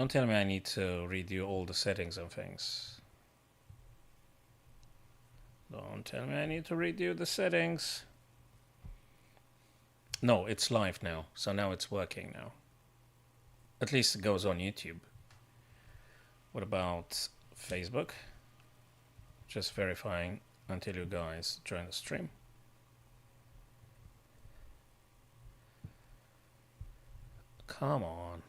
Don't tell me I need to redo all the settings and things. Don't tell me I need to redo the settings. No, it's live now, so now it's working now. At least it goes on YouTube. What about Facebook? Just verifying until you guys join the stream. Come on.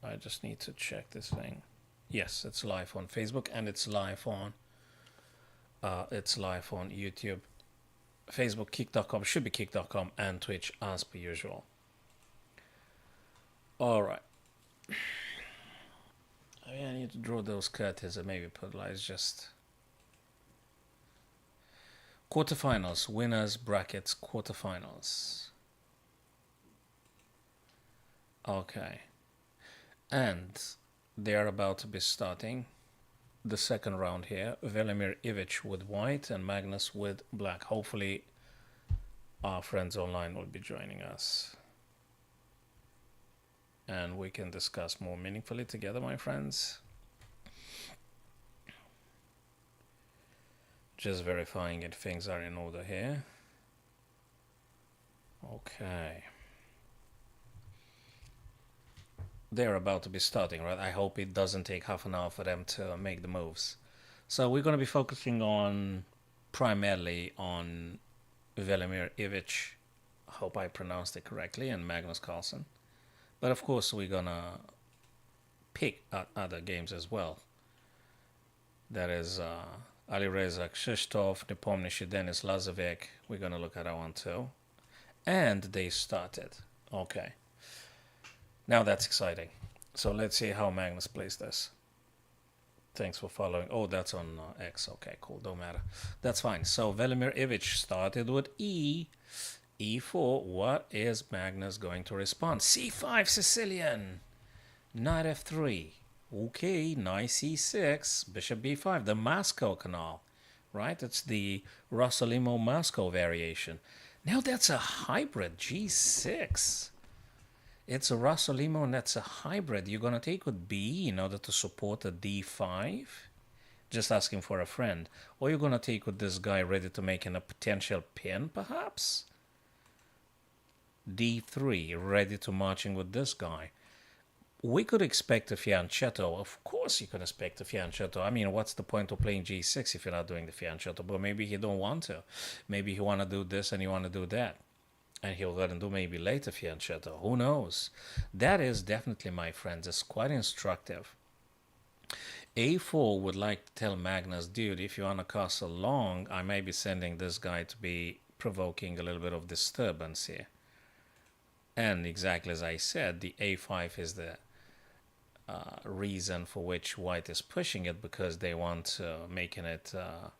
I just need to check this thing. Yes, it's live on Facebook and it's live on YouTube. Facebook, kick.com, should be kick.com, and Twitch as per usual. Alright. I need to draw those curtains and maybe put lights just... Quarterfinals, winners, brackets, quarterfinals. Okay. And they are about to be starting the second round here. Velimir Ivic with white and Magnus with black. Hopefully our friends online will be joining us. And we can discuss more meaningfully together, my friends. Just verifying if things are in order here. Okay. They're about to be starting, right? I hope it doesn't take half an hour for them to make the moves. So we're going to be focusing on primarily on Velimir Ivic. I hope I pronounced it correctly, and Magnus Carlsen. But of course we're going to pick other games as well. That is Alireza Krzysztof, Nepomniachtchi, Denis Lazovic. We're going to look at that one too. And they started. Okay. Now that's exciting. So let's see how Magnus plays this. Thanks for following. Oh, that's on X. Okay, cool. Don't matter. That's fine. So Velimir Ivic started with E. E4. What is Magnus going to respond? C5 Sicilian. Knight F3. Okay, knight C6. Bishop B5. The Moscow canal. Right? It's the Rossolimo-Moscow variation. Now that's a hybrid. G6. It's a Rossolimo and that's a hybrid. You're going to take with B in order to support a D5. Just asking for a friend. Or you're going to take with this guy ready to make in a potential pin, perhaps? D3, ready to marching with this guy. We could expect a fianchetto. Of course you can expect a fianchetto. I mean, what's the point of playing G6 if you're not doing the fianchetto? But maybe he don't want to. Maybe he want to do this and you want to do that. And he'll go and do maybe later fianchetto. Who knows? That is definitely, my friends, is quite instructive. A4 would like to tell Magnus, dude, if you want to castle long, I may be sending this guy to be provoking a little bit of disturbance here. And exactly as I said, the A5 is the reason for which white is pushing it, because they want making it a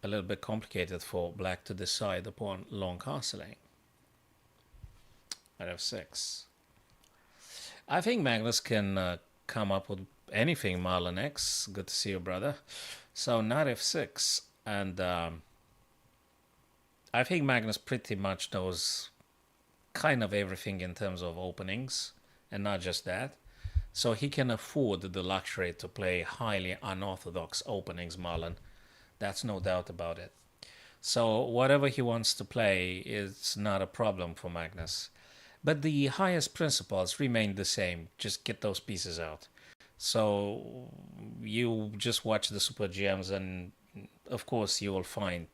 little bit complicated for black to decide upon long castling. At F6. I think Magnus can come up with anything, Marlon X. Good to see you, brother. So knight F6. And I think Magnus pretty much knows kind of everything in terms of openings. And not just that. So he can afford the luxury to play highly unorthodox openings, Marlon. That's no doubt about it. So whatever he wants to play is not a problem for Magnus. But the highest principles remain the same. Just get those pieces out. So you just watch the Super GMs and of course you will find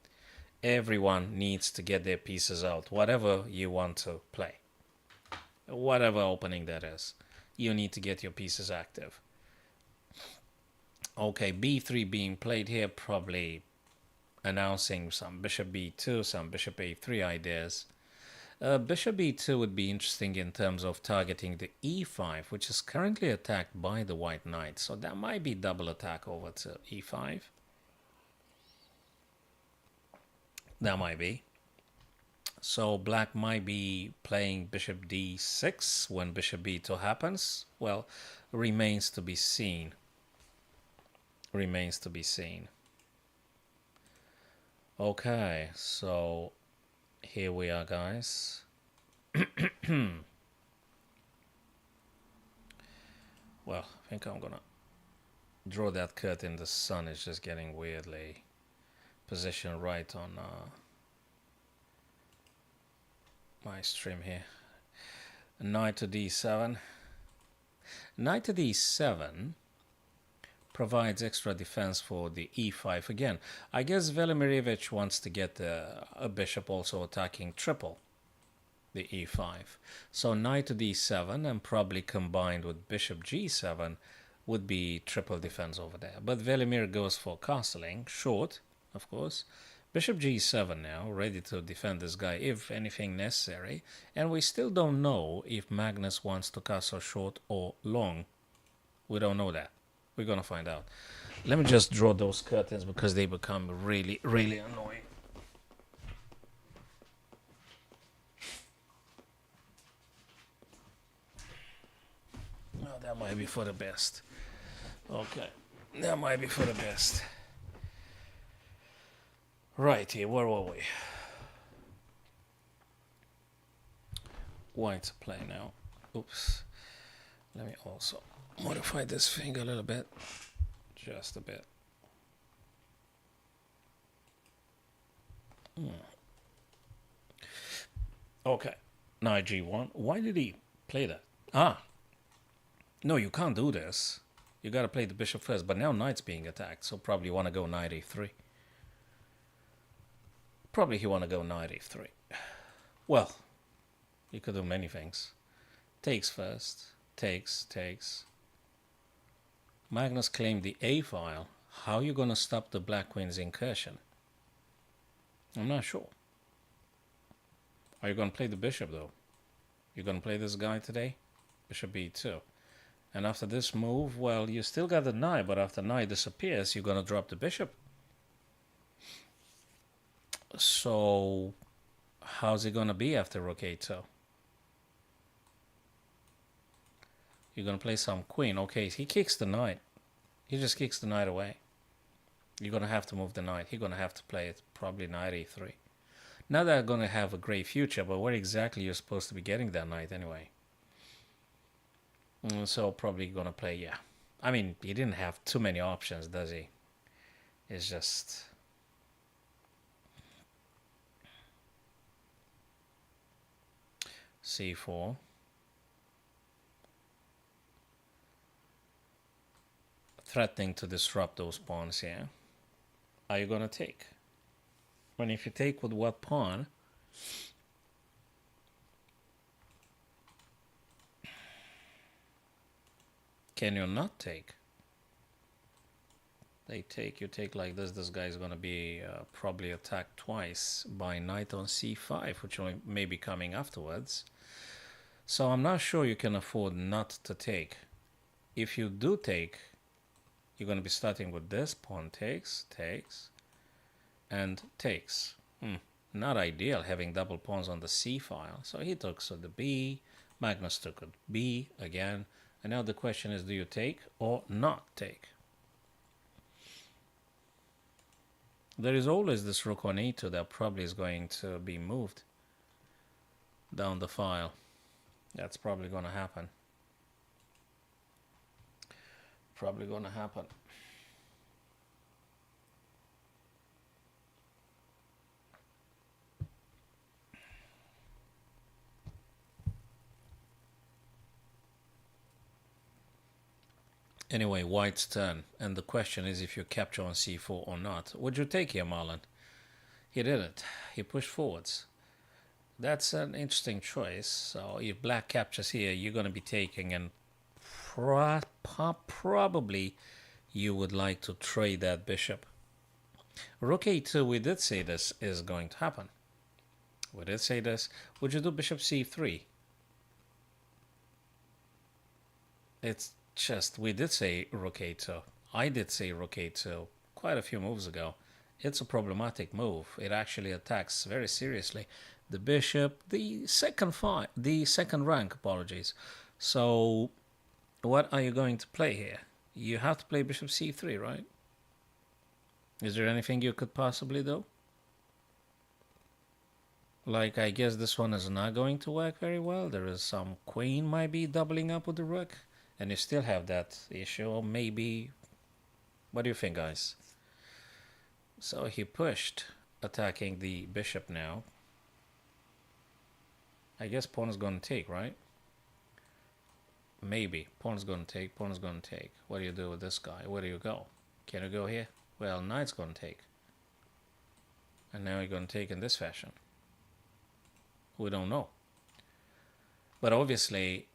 everyone needs to get their pieces out. Whatever you want to play. Whatever opening that is. You need to get your pieces active. Okay, B3 being played here, probably announcing some bishop B2, some bishop A3 ideas. Bishop B2 would be interesting in terms of targeting the E5, which is currently attacked by the white knight. So that might be double attack over to E5. That might be. So black might be playing bishop D6 when bishop B2 happens. Well, remains to be seen. Remains to be seen. Okay, so here we are, what Well, I think I'm gonna draw that curtain. The sun is just getting weirdly positioned right on my stream here. Knight to d7. Knight to d7 provides extra defense for the e5. Again, I guess Velimirovich wants to get a bishop also attacking triple the e5. So knight to d7 and probably combined with bishop g7 would be triple defense over there. But Velimir goes for castling, short, of course. Bishop g7 now, ready to defend this guy if anything necessary. And we still don't know if Magnus wants to castle short or long. We don't know that. We're gonna find out. Let me just draw those curtains because they become really, really annoying. Oh, that might be for the best. Okay, that might be for the best. Right here, where were we? White to play now. Oops. Let me also modify this thing a little bit. Just a bit. Okay. Knight g1. Why did he play that? Ah. No, you can't do this. You gotta play the bishop first. But now knight's being attacked. So probably you want to go knight a3. Probably he want to go knight a3. Well, you could do many things. Takes first. Takes. Magnus claimed the A file. How are you going to stop the Black Queen's incursion? I'm not sure. Are you going to play the bishop, though? You're going to play this guy today? Bishop b2. And after this move, well, you still got the knight, but after knight disappears, you're going to drop the bishop. So, how's it going to be after rook a2? You're going to play some queen. Okay, he kicks the knight. He just kicks the knight away. You're going to have to move the knight. He's going to have to play it. Probably knight a3. Now they're going to have a great future, but where exactly you're supposed to be getting that knight anyway? So probably going to play, yeah. I mean, he didn't have too many options, does he? It's just... c4. Threatening to disrupt those pawns here. Are you going to take? And if you take with what pawn? Can you not take? They take, you take like this. This guy is going to be probably attacked twice by knight on c5, which may be coming afterwards. So I'm not sure you can afford not to take. If you do take, you're going to be starting with this. Pawn takes, and takes. Not ideal having double pawns on the c file. So he took the b. Magnus took b again. And now the question is, do you take or not take? There is always this rook on e2 that probably is going to be moved down the file. That's probably going to happen. Probably going to happen. Anyway, white's turn, and the question is if you capture on c4 or not. Would you take here, Marlon? He didn't. He pushed forwards. That's an interesting choice. So if black captures here, you're going to be taking, and probably you would like to trade that bishop. Rook a2, we did say this is going to happen. We did say this. Would you do bishop c3? It's just, we did say rook a2. I did say rook a2 quite a few moves ago. It's a problematic move. It actually attacks very seriously the bishop, the second rank, apologies. So what are you going to play here? You have to play bishop c3, right? Is there anything you could possibly do? Like, I guess this one is not going to work very well. There is some queen might be doubling up with the rook. And you still have that issue, or maybe... What do you think, guys? So he pushed, attacking the bishop now. I guess pawn is going to take, right? Maybe. Pawn is going to take, pawn is going to take. What do you do with this guy? Where do you go? Can you go here? Well, knight's going to take. And now you're going to take in this fashion. We don't know. But obviously,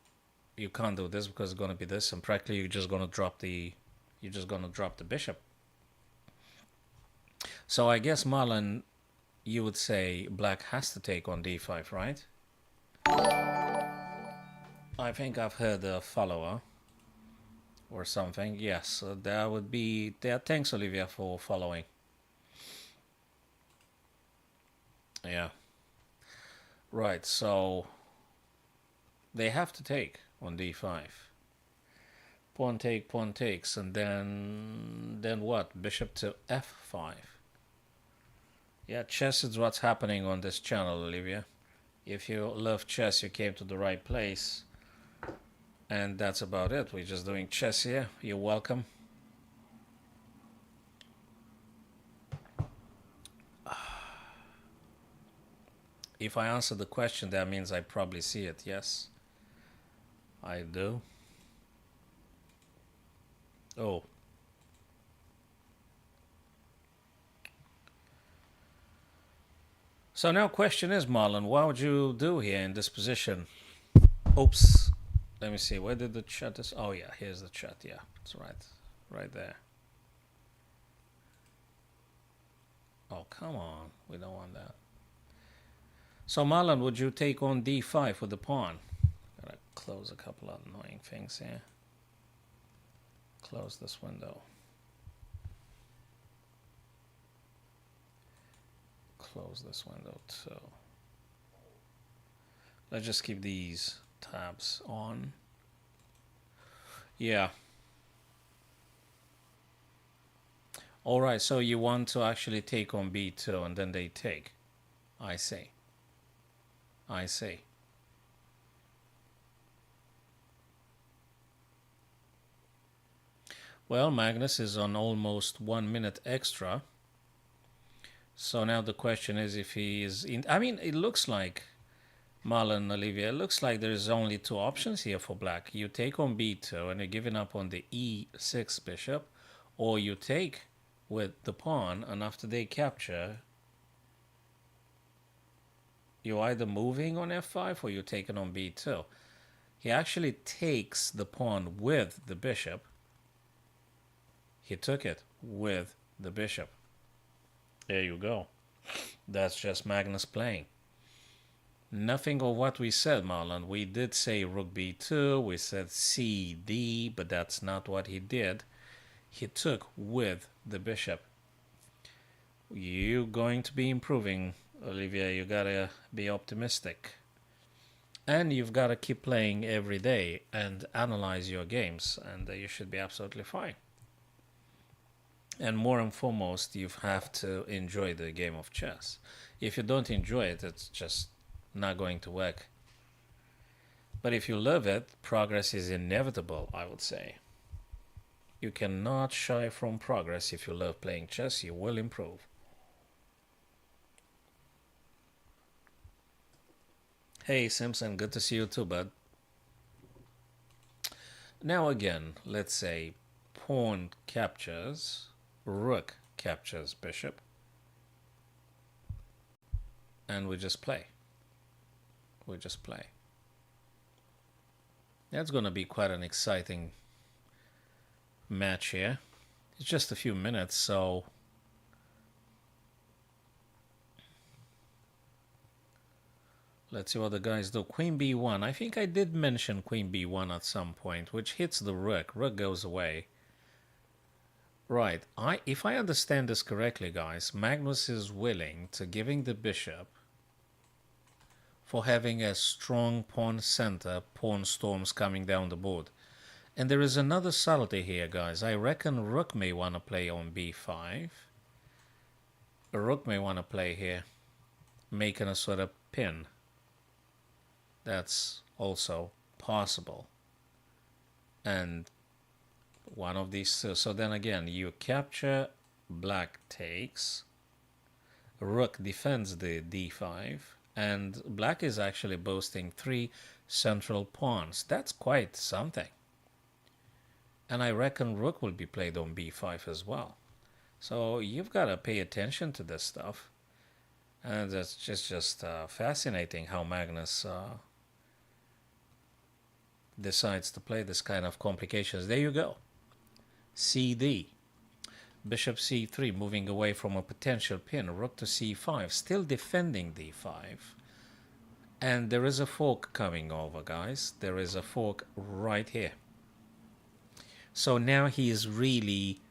you can't do this because it's going to be this, and practically you're just going to drop the bishop. So I guess, Marlon, you would say black has to take on d5, right? I think I've heard a follower or something. Yes, that would be there. Thanks, Olivia, for following. Yeah. Right, so they have to take on d5. Pawn takes, and then what? Bishop to f5. Yeah, chess is what's happening on this channel, Olivia. If you love chess, you came to the right place. And that's about it. We're just doing chess here. You're welcome. If I answer the question, that means I probably see it. Yes, I do. Oh. So now question is, Marlon, what would you do here in this position? Oops. Let me see. Where did the chat is? Oh, yeah. Here's the chat. Yeah, that's right. Right there. Oh, come on. We don't want that. So, Marlon, would you take on d5 with the pawn? Gotta close a couple of annoying things here. Close this window. Close this window too. Let's just keep these tabs on. Yeah. All right, so you want to actually take on b2 and then they take. I see. I see. Well, Magnus is on almost 1 minute extra. So now the question is if he is in... I mean, it looks like, Marlon, Olivia, it looks like there's only two options here for black. You take on b2 and you're giving up on the e6 bishop, or you take with the pawn, and after they capture, you're either moving on f5 or you're taking on b2. He actually takes the pawn with the bishop. He took it with the bishop. There you go. That's just Magnus playing. Nothing of what we said, Marlon. We did say rook b2, we said cd, but that's not what he did. He took with the bishop. You're going to be improving, Olivia. You gotta be optimistic. And you've got to keep playing every day and analyze your games, and you should be absolutely fine. And more and foremost, you have to enjoy the game of chess. If you don't enjoy it, it's just not going to work. But if you love it, progress is inevitable, I would say. You cannot shy from progress. If you love playing chess, you will improve. Hey, Simpson, good to see you too, bud. Now again, let's say pawn captures, rook captures bishop, and we just play. We just play. That's going to be quite an exciting match here. It's just a few minutes, so let's see what the guys do. Queen b1. I think I did mention queen b1 at some point, which hits the rook. Rook goes away. Right. If I understand this correctly, guys, Magnus is willing to giving the bishop for having a strong pawn center, pawn storms coming down the board. And there is another subtlety here, guys. I reckon rook may want to play on b5. A rook may want to play here, making a sort of pin. That's also possible. and one of these two. So then again, you capture, black takes, rook defends the d5, and black is actually boasting 3 central pawns. That's quite something. And I reckon rook will be played on b5 as well. So you've got to pay attention to this stuff. And it's just fascinating how Magnus decides to play this kind of complications. There you go. CD. Bishop c3, moving away from a potential pin. Rook to c5, still defending d5. And there is a fork coming over, guys. There is a fork right here. So now he is really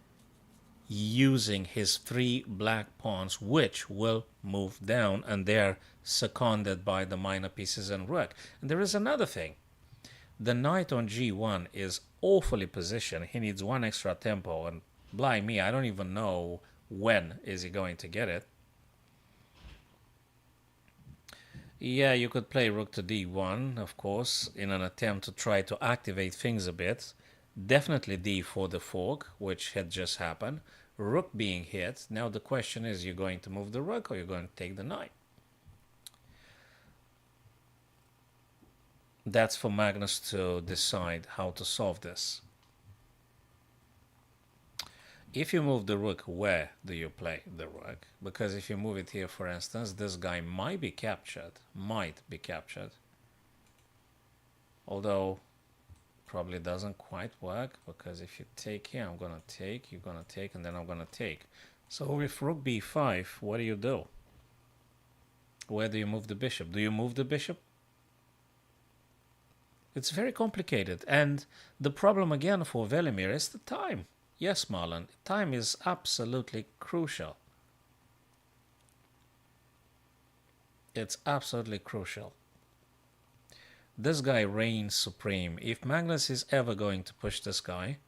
using his 3 black pawns, which will move down, and they're seconded by the minor pieces and rook. And there is another thing. The knight on g1 is awfully positioned. He needs 1 extra tempo, and blind me, I don't even know when is he going to get it. Yeah, you could play rook to d1, of course, in an attempt to try to activate things a bit. Definitely d for the fork, which had just happened. Rook being hit. Now the question is, you're going to move the rook or you're going to take the knight? That's for Magnus to decide how to solve this. If you move the rook, where do you play the rook? Because if you move it here, for instance, this guy might be captured. Might be captured. Although, probably doesn't quite work, because if you take here, I'm going to take, you're going to take, and then I'm going to take. So with rook b5, what do you do? Where do you move the bishop? Do you move the bishop? It's very complicated. And the problem again for Velimir is the time. Yes, Marlon, time is absolutely crucial. It's absolutely crucial. This guy reigns supreme. If Magnus is ever going to push this guy,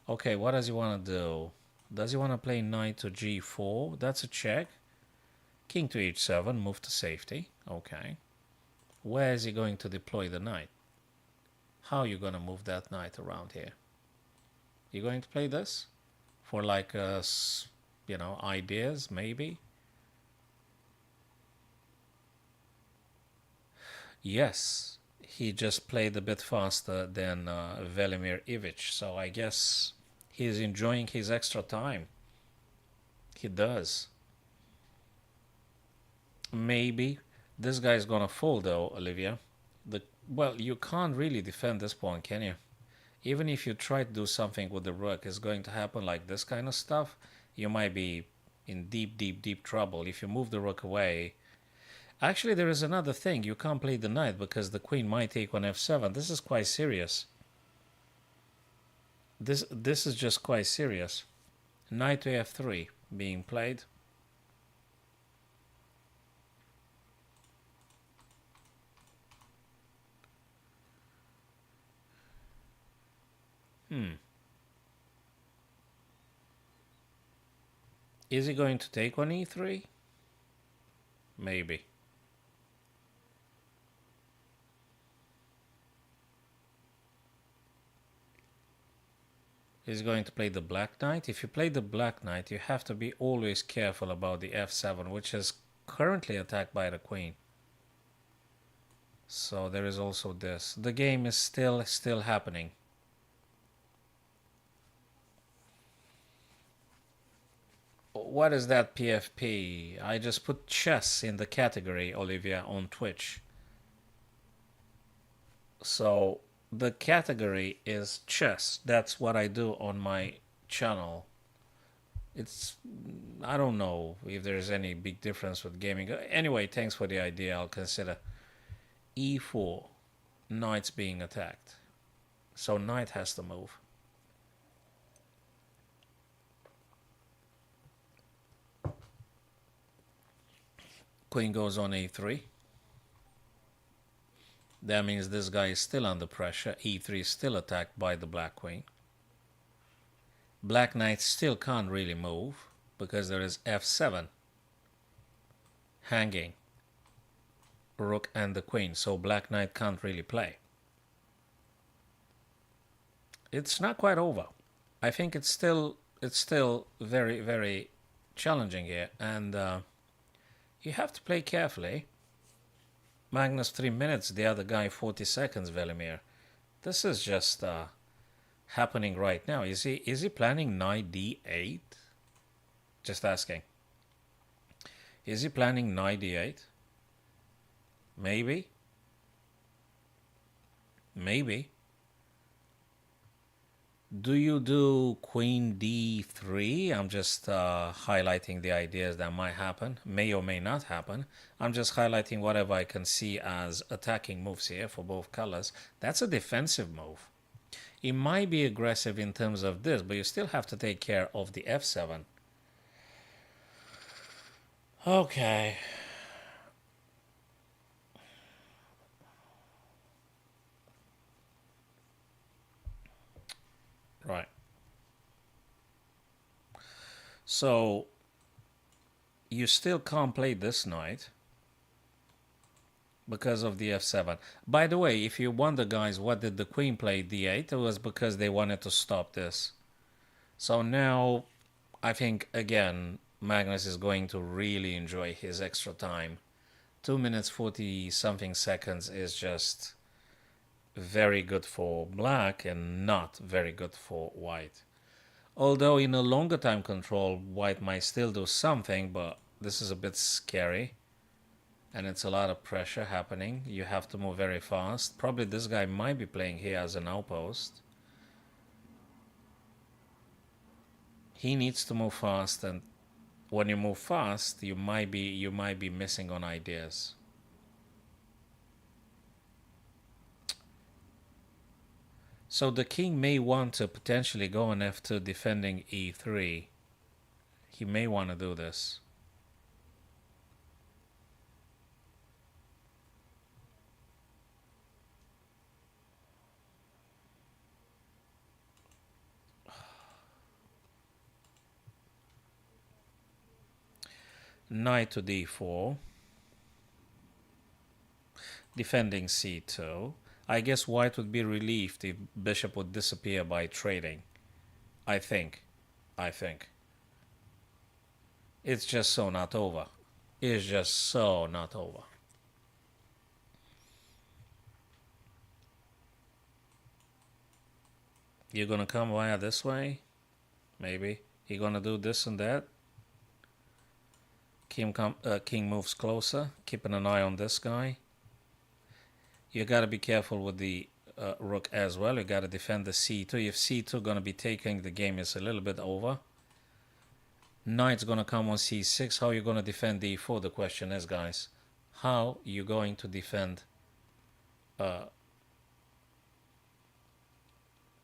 okay, what does he want to do? Does he want to play knight to g4? That's a check. King to h7, move to safety. Okay. Where is he going to deploy the knight? How are you going to move that knight around here? You going to play this? For like, you know, ideas, maybe? Yes, he just played a bit faster than Velimir Ivic, so I guess he's enjoying his extra time. He does. Maybe. This guy's gonna fall though, Olivia. Well, you can't really defend this pawn, can you? Even if you try to do something with the rook, it's going to happen like this kind of stuff. You might be in deep trouble. If you move the rook away... Actually, there is another thing. You can't play the knight because the queen might take on f7. This is quite serious. This is just quite serious. Knight to f3 being played. Is he going to take on e3? Maybe. Is going to play the black knight. If you play the black knight, you have to be always careful about the f7, which is currently attacked by the queen. So there is also this. The game is still happening. What is that PFP? I just put chess in the category, Olivia, on Twitch. So the category is chess. That's what I do on my channel. I don't know if there's any big difference with gaming. Anyway, thanks for the idea. I'll consider. E4, knight's being attacked. So knight has to move. Queen goes on a3. That means this guy is still under pressure. e3 is still attacked by the black queen. Black knight still can't really move because there is f7 hanging rook and the queen. So black knight can't really play. It's not quite over. I think it's still very very challenging here, and you have to play carefully. Magnus 3 minutes, the other guy 40 seconds. Velimir, this is just happening right now. Is he planning knight d8? Just asking. Is he planning knight d8? Maybe. Maybe. Do you do queen d3? I'm just highlighting the ideas that might happen, may or may not happen. I'm just highlighting whatever I can see as attacking moves here for both colors. That's a defensive move. It might be aggressive in terms of this, but you still have to take care of the f7. Okay. Right. So you still can't play this knight because of the f7. By the way, if you wonder, guys, what did the queen play d8? It was because they wanted to stop this. So now I think, again, Magnus is going to really enjoy his extra time. 2 minutes 40 something seconds is just very good for black and not very good for white. Although in a longer time control, white might still do something, but this is a bit scary. And it's a lot of pressure happening. You have to move very fast. Probably this guy might be playing here as an outpost. He needs to move fast, and when you move fast, you might be missing on ideas. So the king may want to potentially go on f2 defending e3. He may want to do this. Knight to d4. Defending c2. I guess white would be relieved if bishop would disappear by trading. I think. It's just so not over. It's just so not over. You're gonna come via this way? Maybe. You're gonna do this and that? King moves closer, keeping an eye on this guy. You gotta be careful with the rook as well. You gotta defend the c2. If c2 gonna be taking, the game is a little bit over. Knight's gonna come on c6. How are you gonna defend d4? The question is, guys, how you going to defend?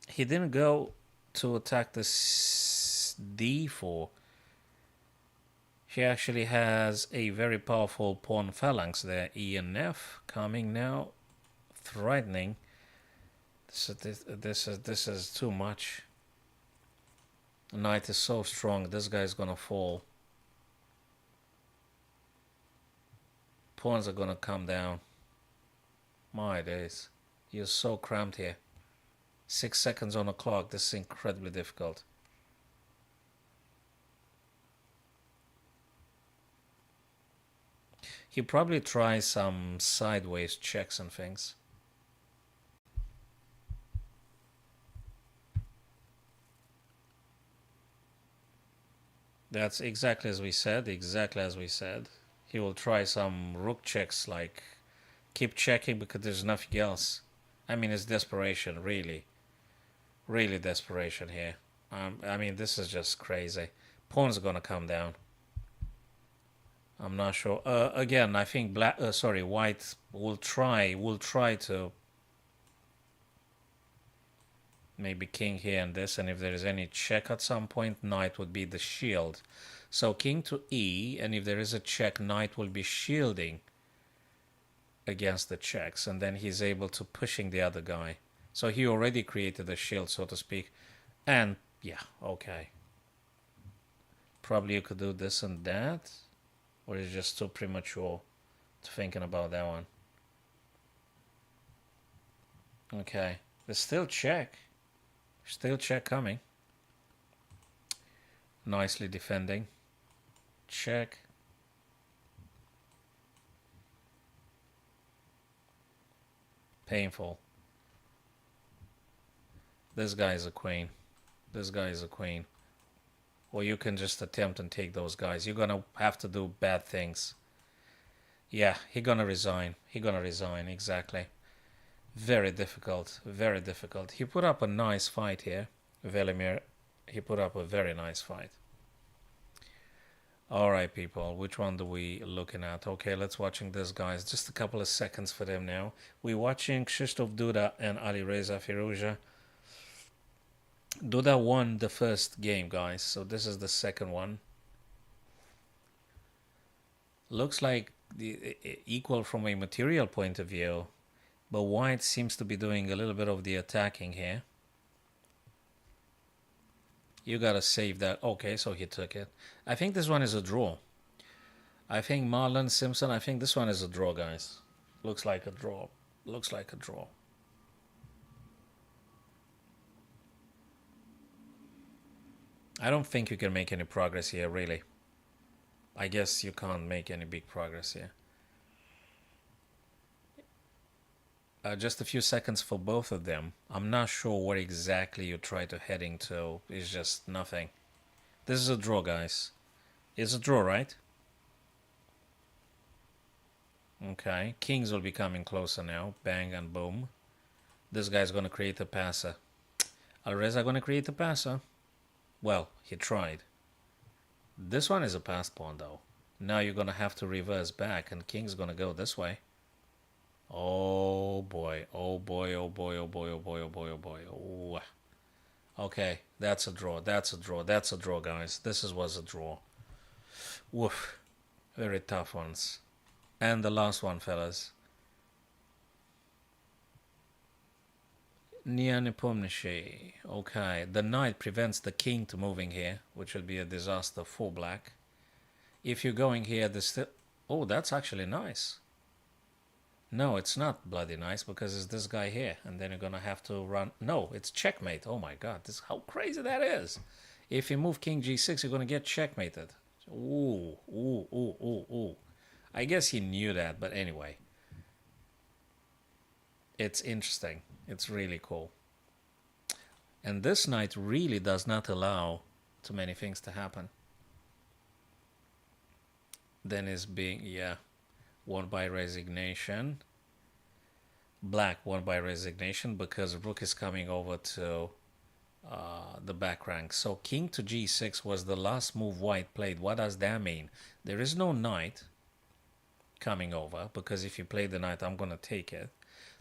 He didn't go to attack the d4. He actually has a very powerful pawn phalanx there. E and f coming now, threatening. This is too much. Knight is so strong. This guy's gonna fall. Pawns are gonna come down. My days, you're so cramped here. 6 seconds on the clock. This is incredibly difficult. He probably tries some sideways checks and things. That's exactly as we said. Exactly as we said. He will try some rook checks, like keep checking because there's nothing else. I mean, it's desperation, really. Really desperation here. I mean, this is just crazy. Pawns are gonna come down. I'm not sure. Again, I think white will try to maybe king here and this, and if there is any check at some point, knight would be the shield. So king to e, and if there is a check, knight will be shielding against the checks, and then he's able to pushing the other guy. So he already created a shield, so to speak. And yeah, okay. Probably you could do this and that, or is it just too premature to thinking about that one? Okay, there's still check. Still check coming. Nicely defending. Check. Painful. This guy is a queen. This guy is a queen. Or you can just attempt and take those guys. You're gonna have to do bad things. Yeah, he gonna resign. He gonna resign, exactly. Very difficult. Very difficult. He put up a nice fight here. Velimir, he put up a very nice fight. Alright, people, which one do we looking at? Okay, let's watching this, guys. Just a couple of seconds for them now. We're watching Krzysztof Duda and Alireza Firouzja. Duda won the first game, guys, so this is the second one. Looks like the equal from a material point of view, but white seems to be doing a little bit of the attacking here. You gotta save that. Okay, so he took it. I think this one is a draw. I think Marlon Simpson, I think this one is a draw, guys. Looks like a draw. Looks like a draw. I don't think you can make any progress here, really. I guess you can't make any big progress here. Just a few seconds for both of them. I'm not sure where exactly you try to heading to. It's just nothing. This is a draw, guys. It's a draw, right? Okay. Kings will be coming closer now. Bang and boom. This guy's going to create a passer. Alireza going to create a passer. Well, he tried. This one is a passed pawn, though. Now you're going to have to reverse back, and king's going to go this way. Oh boy, oh boy, oh boy, oh boy, oh boy, oh boy, oh boy. Oh. Okay, that's a draw, that's a draw, that's a draw, guys. This was a draw. Woof. Very tough ones. And the last one, fellas. Nianipomnishi. Okay, the knight prevents the king to moving here, which will be a disaster for black. If you're going here, the still... Oh, that's actually nice. No, it's not bloody nice because it's this guy here, and then you're gonna have to run. No, it's checkmate. Oh my god, this how crazy that is. If you move king g6, you're gonna get checkmated. Ooh, ooh, ooh, ooh, ooh. I guess he knew that, but anyway. It's interesting. It's really cool. And this knight really does not allow too many things to happen. Then is being, yeah, won by resignation. Black won by resignation because rook is coming over to the back rank. So king to g6 was the last move white played. What does that mean? There is no knight coming over because if you play the knight, I'm going to take it.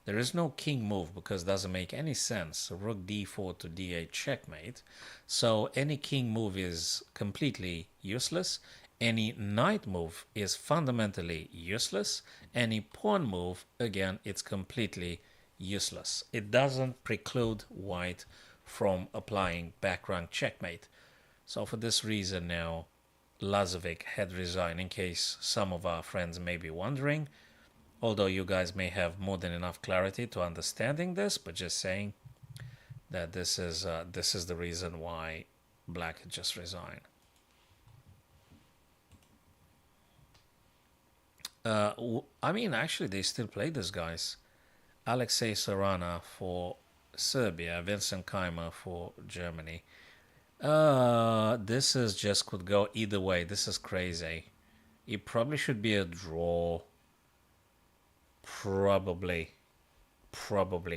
There is no king move because it doesn't make any sense. Rook d4 to d8 checkmate. So any king move is completely useless. Any knight move is fundamentally useless. Any pawn move, again, it's completely useless. It doesn't preclude white from applying back rank checkmate. So for this reason now, Lazovic had resigned, in case some of our friends may be wondering. Although you guys may have more than enough clarity to understanding this, but just saying that this is the reason why black had just resigned. I mean, actually, they still play this, guys. Alexei Sarana for Serbia, Vincent Keimer for Germany. This is just could go either way. This is crazy. It probably should be a draw. Probably.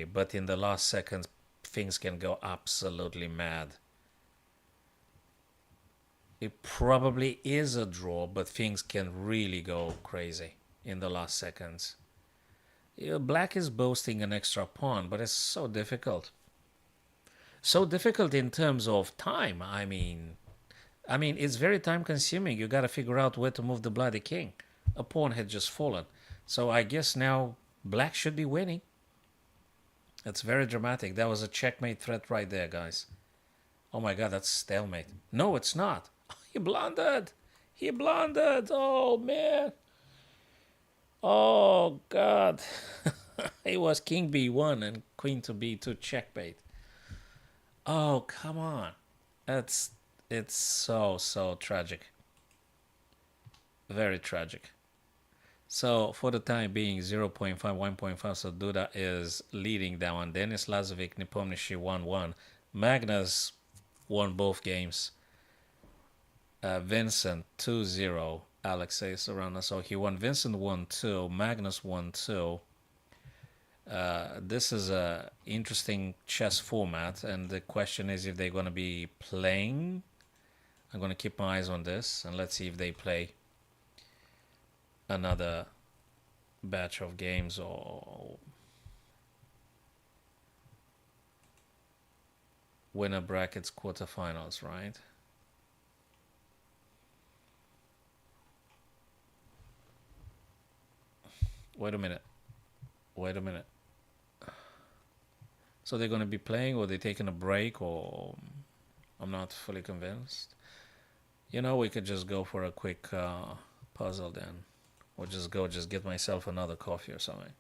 But in the last seconds, things can go absolutely mad. It probably is a draw, but things can really go crazy in the last seconds. Black is boasting an extra pawn, but it's so difficult. So difficult in terms of time. I mean, it's very time consuming. You got to figure out where to move the bloody king. A pawn had just fallen. So I guess now black should be winning. That's very dramatic. That was a checkmate threat right there, guys. Oh my god, that's stalemate. No, it's not. He blundered. He blundered. Oh, man. Oh, God. It was king b1 and queen to b2 checkmate. Oh, come on. That's it's so tragic. Very tragic. So for the time being, 0.5, 1.5. So Duda is leading that one. Denis Lazovic, Nepomniachtchi 1-1. Magnus won both games. Vincent 2-0. Alexei Sorana. So he won. Vincent 1-2. Magnus 1-2. This is a interesting chess format, and the question is if they're going to be playing. I'm going to keep my eyes on this, and let's see if they play another batch of games or winner brackets quarterfinals, right? Wait a minute. Wait a minute. So they're going to be playing, or they're taking a break, or I'm not fully convinced. You know, we could just go for a quick puzzle then. Or just get myself another coffee or something.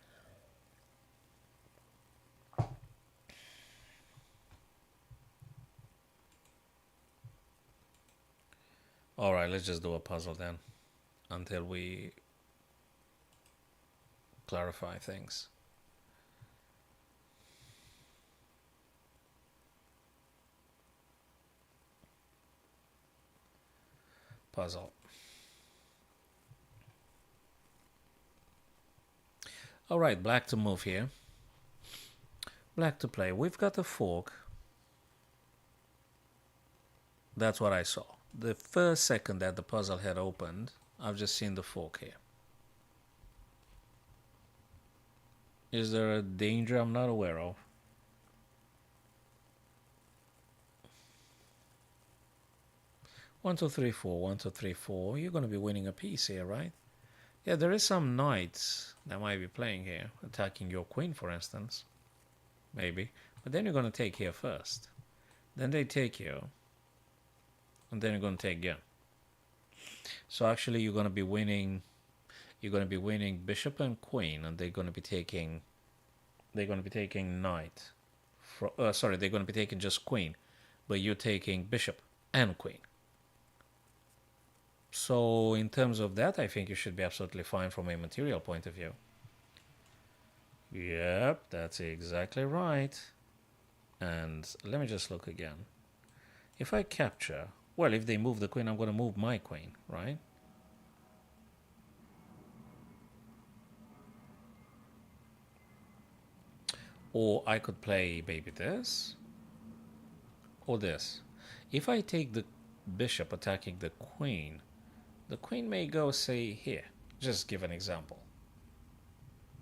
Alright, let's just do a puzzle then. Until we clarify things. Puzzle. Alright, black to move here. Black to play. We've got a fork. That's what I saw. The first second that the puzzle had opened, I've just seen the fork here. Is there a danger I'm not aware of? One, two, three, four. 1, 2, 3, 4. You're going to be winning a piece here, right? Yeah, there is some knights that might be playing here, attacking your queen, for instance. Maybe. But then you're going to take here first. Then they take you. And then you're going to take again. So actually you're going to be winning. You're going to be winning bishop and queen, and they're going to be taking. They're going to be taking knight. Sorry, they're going to be taking just queen, but you're taking bishop and queen. So in terms of that, I think you should be absolutely fine from a material point of view. Yep, that's exactly right. And let me just look again. If I capture, well, if they move the queen, I'm going to move my queen, right? Or I could play maybe this or this. If I take the bishop attacking the queen may go, say, here. Just give an example.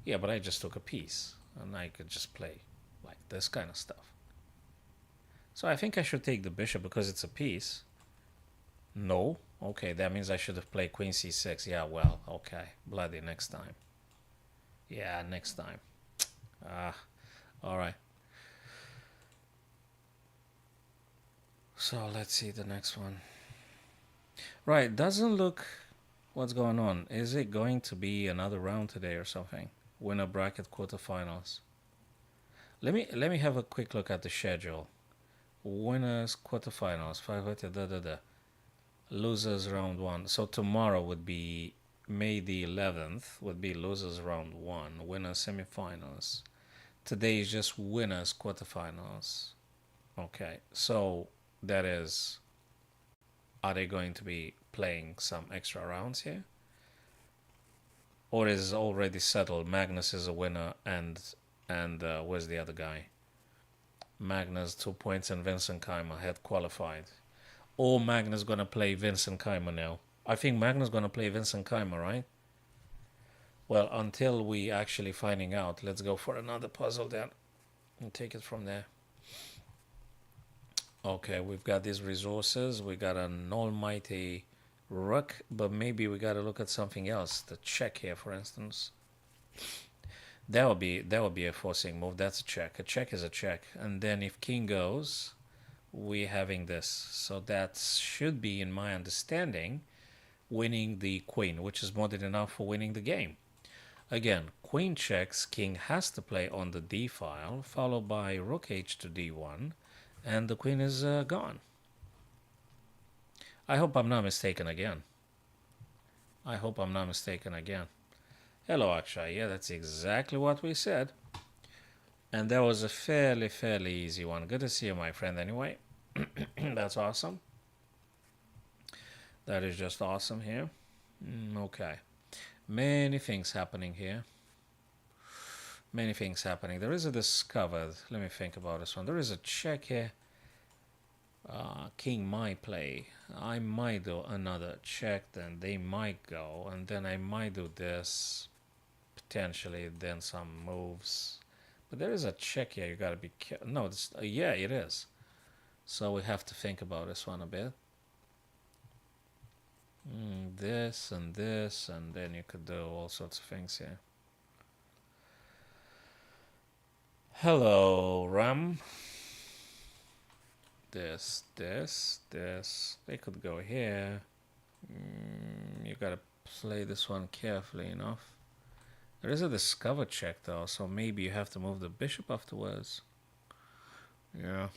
Yeah, but I just took a piece, and I could just play like this kind of stuff. So I think I should take the bishop because it's a piece. No? Okay, that means I should have played queen c6. Yeah, well, okay. Bloody next time. Yeah, next time. Alright. So let's see the next one. Right, doesn't look... What's going on? Is it going to be another round today or something? Winner bracket quarterfinals. Let me have a quick look at the schedule. Winners quarterfinals. Losers round 1. So tomorrow would be May the 11th. Would be losers round 1. Winners semifinals. Today is just winners quarterfinals. Okay, so that is. Are they going to be playing some extra rounds here? Or is it already settled? Magnus is a winner, and where's the other guy? Magnus 2 points, and Vincent Keimer had qualified. Or Magnus gonna play Vincent Keimer now. I think Magnus gonna play Vincent Keimer, right? Well, until we actually finding out, let's go for another puzzle then and take it from there. Okay, we've got these resources. We got an almighty rook, but maybe we got to look at something else. The check here, for instance. That would be a forcing move. That's a check. A check is a check. And then if king goes, we're having this. So that should be, in my understanding, winning the queen, which is more than enough for winning the game. Again, queen checks, king has to play on the d file, followed by rook h to d1, And the queen is gone. I hope I'm not mistaken again. I hope I'm not mistaken again. Hello, Akshay. Yeah, that's exactly what we said. And that was a fairly easy one. Good to see you, my friend, anyway. That's awesome. That is just awesome here. Okay. Many things happening here. Many things happening. There is a discovered. Let me think about this one. There is a check here. King might play. I might do another check. Then they might go. And then I might do this. Potentially. Then some moves. But there is a check here. You gotta be careful. No, this, yeah, it is. So we have to think about this one a bit. This, and then you could do all sorts of things here. Hello, Ram. This. They could go here. You gotta play this one carefully enough. There is a discover check though, so maybe you have to move the bishop afterwards. Yeah.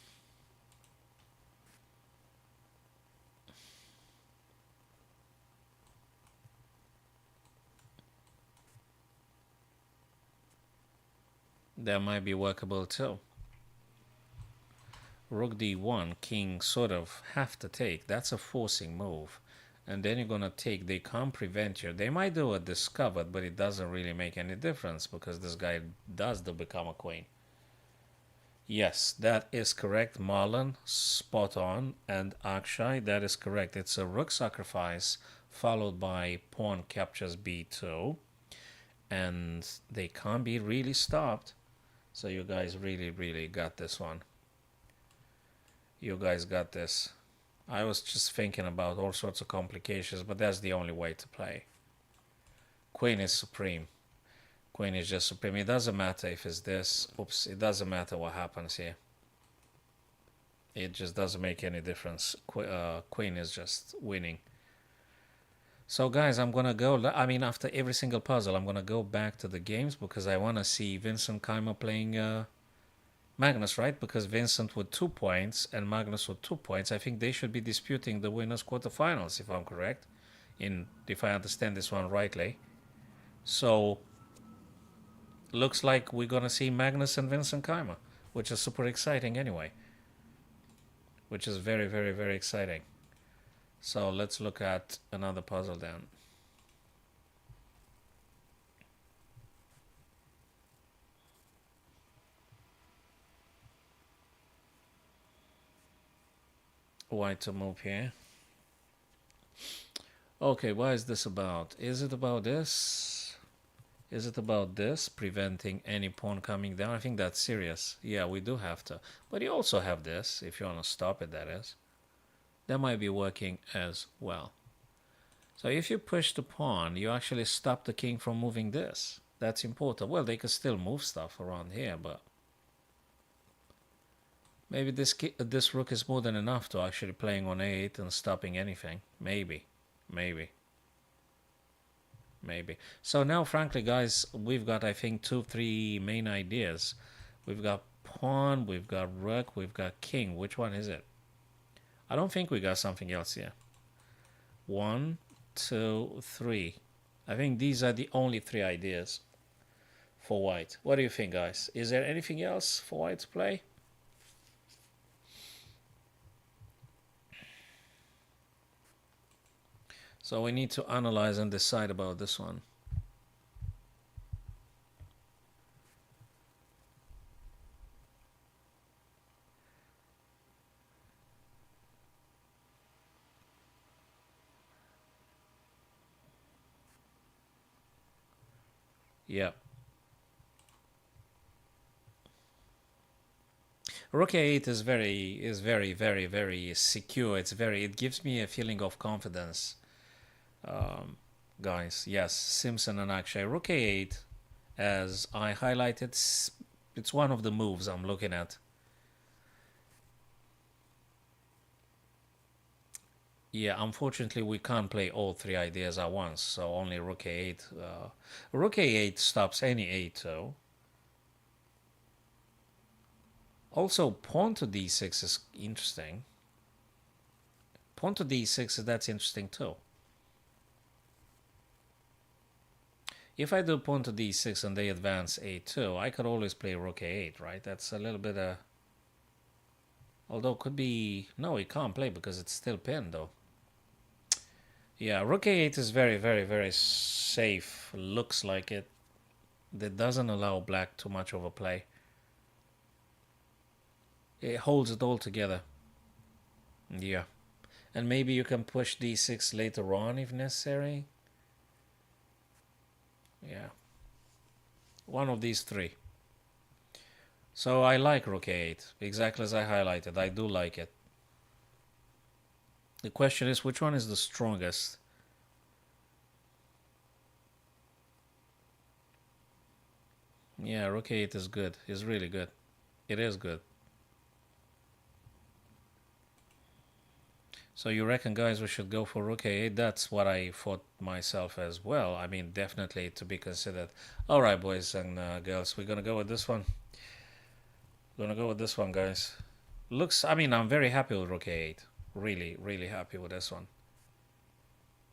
That might be workable too. Rook d1, king sort of have to take. That's a forcing move. And then you're gonna take, they can't prevent you. They might do a discovered, but it doesn't really make any difference because this guy does become a queen. Yes, that is correct, Marlon. Spot on. And Akshay, that is correct. It's a rook sacrifice followed by pawn captures b2. And they can't be really stopped. So you guys really got this one. You guys got this. I was just thinking about all sorts of complications, but that's the only way to play. Queen is supreme. Queen is just supreme. It doesn't matter if it's this. Oops, it doesn't matter what happens here. It just doesn't make any difference. Queen is just winning. So guys, I'm gonna go, I mean, after every single puzzle, I'm gonna go back to the games because I wanna see Vincent Keimer playing Magnus, right? Because Vincent with 2 points and Magnus with 2 points, I think they should be disputing the winners' quarterfinals, if I'm correct, if I understand this one rightly. So, looks like we're gonna see Magnus and Vincent Keimer, which is super exciting anyway. Which is very exciting. So let's look at another puzzle then. White to move here. Okay, what is this about? Is it about this? Is it about this? Preventing any pawn coming down? I think that's serious. Yeah, we do have to. But you also have this, if you want to stop it, that is. That might be working as well. So if you push the pawn, you actually stop the king from moving this. That's important. Well, they could still move stuff around here, but maybe this rook is more than enough to actually playing on a8 and stopping anything. Maybe. So now, frankly, guys, we've got, I think, 2-3 main ideas. We've got pawn, we've got rook, we've got king. Which one is it? I don't think we got something else here. 1, 2, 3. I think these are the only 3 ideas for white. What do you think, guys? Is there anything else for white to play? So we need to analyze and decide about this one. Yeah. Rook a8 is very secure. It gives me a feeling of confidence. Guys, yes, Simpson and Akshay. Rook a8, as I highlighted, it's one of the moves I'm looking at. Yeah, unfortunately we can't play all 3 ideas at once, so only Rook a8. Rook a8 stops any 8 though. Also, pawn to d6 is interesting. Pawn to d6, that's interesting too. If I do pawn to d6 and they advance a2, I could always play rook a8, right? That's a little bit although could be... No, he can't play because it's still pinned though. Yeah, rook a8 is very, very, very safe. Looks like it. That doesn't allow black too much of a play. It holds it all together. Yeah. And maybe you can push d6 later on if necessary. Yeah. One of these three. So I like rook a8, exactly as I highlighted. I do like it. The question is, which one is the strongest? Yeah, rook a8 is good. It's really good. It is good. So you reckon, guys, we should go for rook a8? That's what I thought myself as well. I mean, definitely to be considered. All right, boys and girls, we're going to go with this one. Gonna go with this one, guys. Looks, I mean, I'm very happy with rook a8. Really, really happy with this one.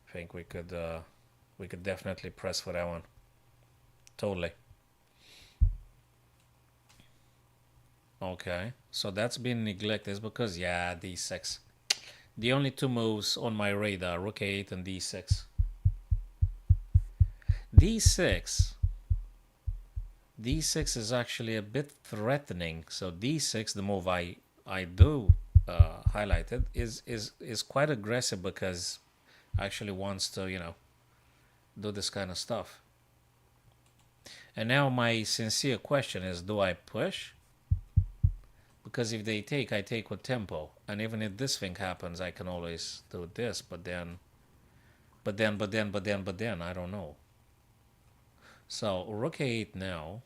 I think we could definitely press for that one. Totally. Okay, so that's been neglected because, yeah, d6. The only two moves on my radar, rook a8 and d6. d6. d6 is actually a bit threatening. So d6, the move I do highlighted, is quite aggressive because actually wants to, do this kind of stuff. And now my sincere question is, do I push? Because if they take, I take with tempo. And even if this thing happens, I can always do this. But then, I don't know. So rook a8 now.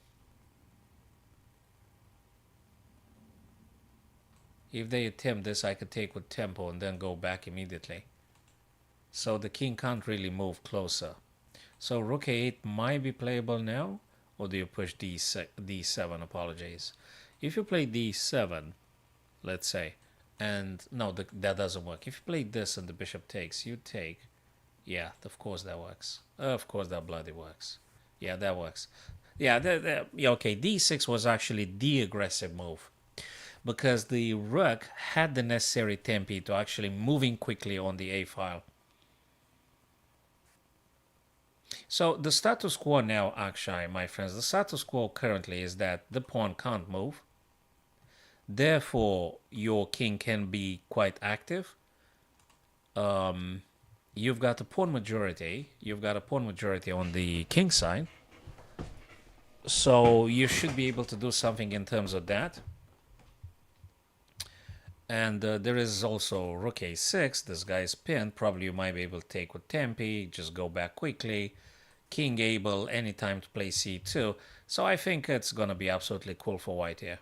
If they attempt this, I could take with tempo and then go back immediately. So the king can't really move closer. So rook a8 might be playable now. Or do you push d7? Apologies. If you play d7, let's say, and no, that doesn't work. If you play this and the bishop takes, you take. Yeah, of course that works. Of course that bloody works. Yeah, that works. Yeah, yeah, okay, d6 was actually the aggressive move because the rook had the necessary tempi to actually moving quickly on the a file. So the status quo now, actually, my friends, the status quo currently is that the pawn can't move. Therefore, your king can be quite active. You've got a pawn majority. You've got a pawn majority on the king side. So you should be able to do something in terms of that. And there is also rook a6. This guy is pinned. Probably you might be able to take with tempi. Just go back quickly. King able anytime to play c2. So I think it's going to be absolutely cool for white here.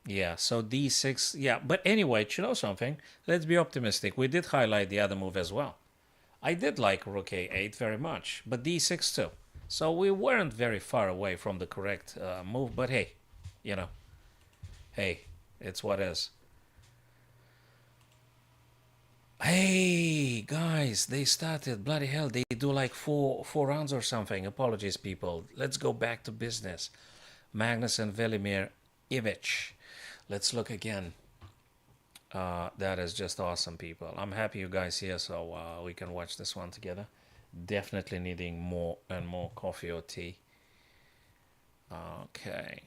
Yeah, so d6. Yeah, but anyway, you know something? Let's be optimistic. We did highlight the other move as well. I did like rook a8 very much, but d6 too. So we weren't very far away from the correct move, but hey, hey, it's what is. Hey, guys, they started. Bloody hell, they do like four rounds or something. Apologies, people. Let's go back to business. Magnus and Velimir Ivic. Let's look again. That is just awesome, people. I'm happy you guys here, so we can watch this one together. Definitely needing more and more coffee or tea. Okay.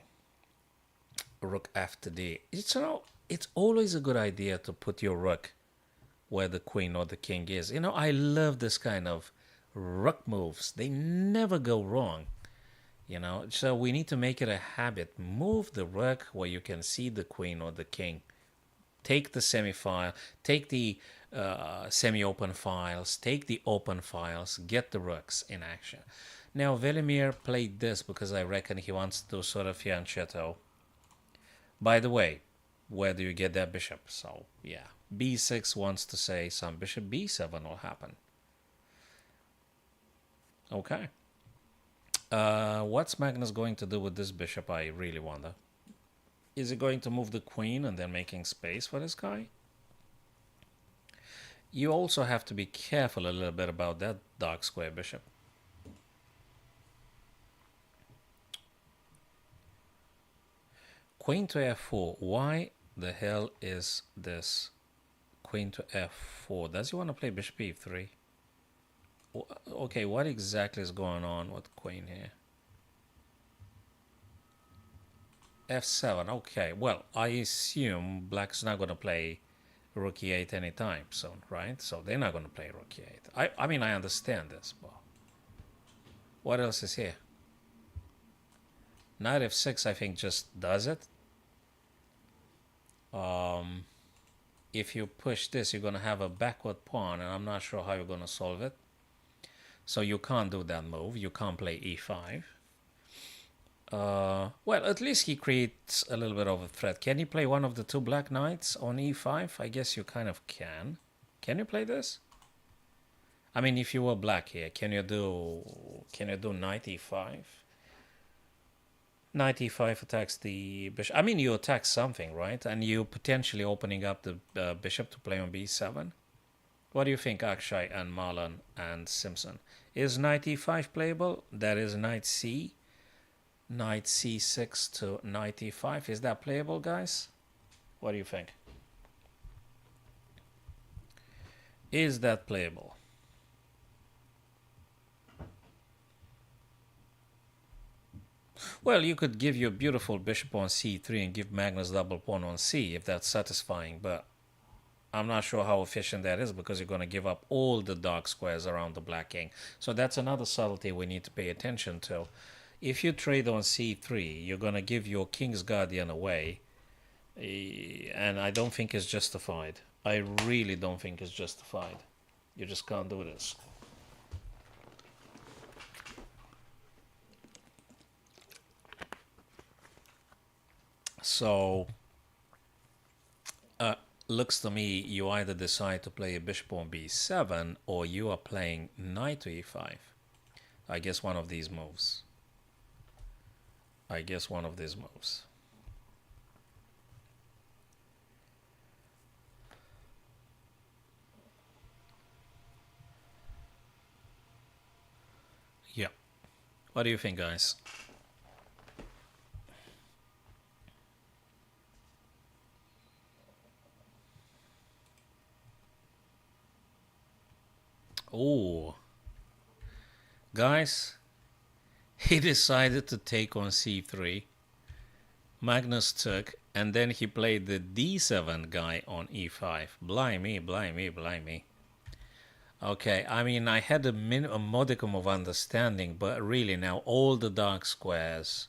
Rook after d. It's always a good idea to put your rook where the queen or the king is. I love this kind of rook moves. They never go wrong. So we need to make it a habit. Move the rook where you can see the queen or the king. Take the semi-file, take the semi-open files, take the open files, get the rooks in action. Now, Velimir played this because I reckon he wants to do sort of fianchetto. By the way, where do you get that bishop? So, yeah, b6 wants to say some bishop b7 will happen. Okay. What's Magnus going to do with this bishop? I really wonder. Is it going to move the queen and then making space for this guy? You also have to be careful a little bit about that dark square bishop. Queen to f4. Why the hell is this queen to f4? Does he want to play bishop e3? Okay, what exactly is going on with queen here? f7. Okay, well, I assume black's not going to play rook e8 anytime soon, right? So they're not going to play rook e8. I mean, I understand this, but what else is here? Knight f6, I think, just does it. If you push this, you're going to have a backward pawn, and I'm not sure how you're going to solve it. So you can't do that move. You can't play e5. Well, at least he creates a little bit of a threat. Can he play one of the two black knights on e5? I guess you kind of can. Can you play this? I mean, if you were black here, can you do knight e5? Knight e5 attacks the bishop. I mean, you attack something, right? And you potentially opening up the bishop to play on b7. What do you think, Akshay and Marlon and Simpson? Is knight e5 playable? That is knight c. Knight c6 to knight e5. Is that playable, guys? What do you think? Is that playable? Well, you could give your beautiful bishop on c3 and give Magnus double pawn on c if that's satisfying, but I'm not sure how efficient that is because you're going to give up all the dark squares around the black king. So that's another subtlety we need to pay attention to. If you trade on c3, you're going to give your king's guardian away, and I don't think it's justified. I really don't think it's justified. You just can't do this. So, looks to me you either decide to play a bishop on b7 or you are playing knight to e5. I guess one of these moves. Yeah. What do you think, guys? Oh, guys, he decided to take on c3. Magnus took, and then he played the d7 guy on e5. Blimey. Okay, I mean, I had a modicum of understanding, but really now all the dark squares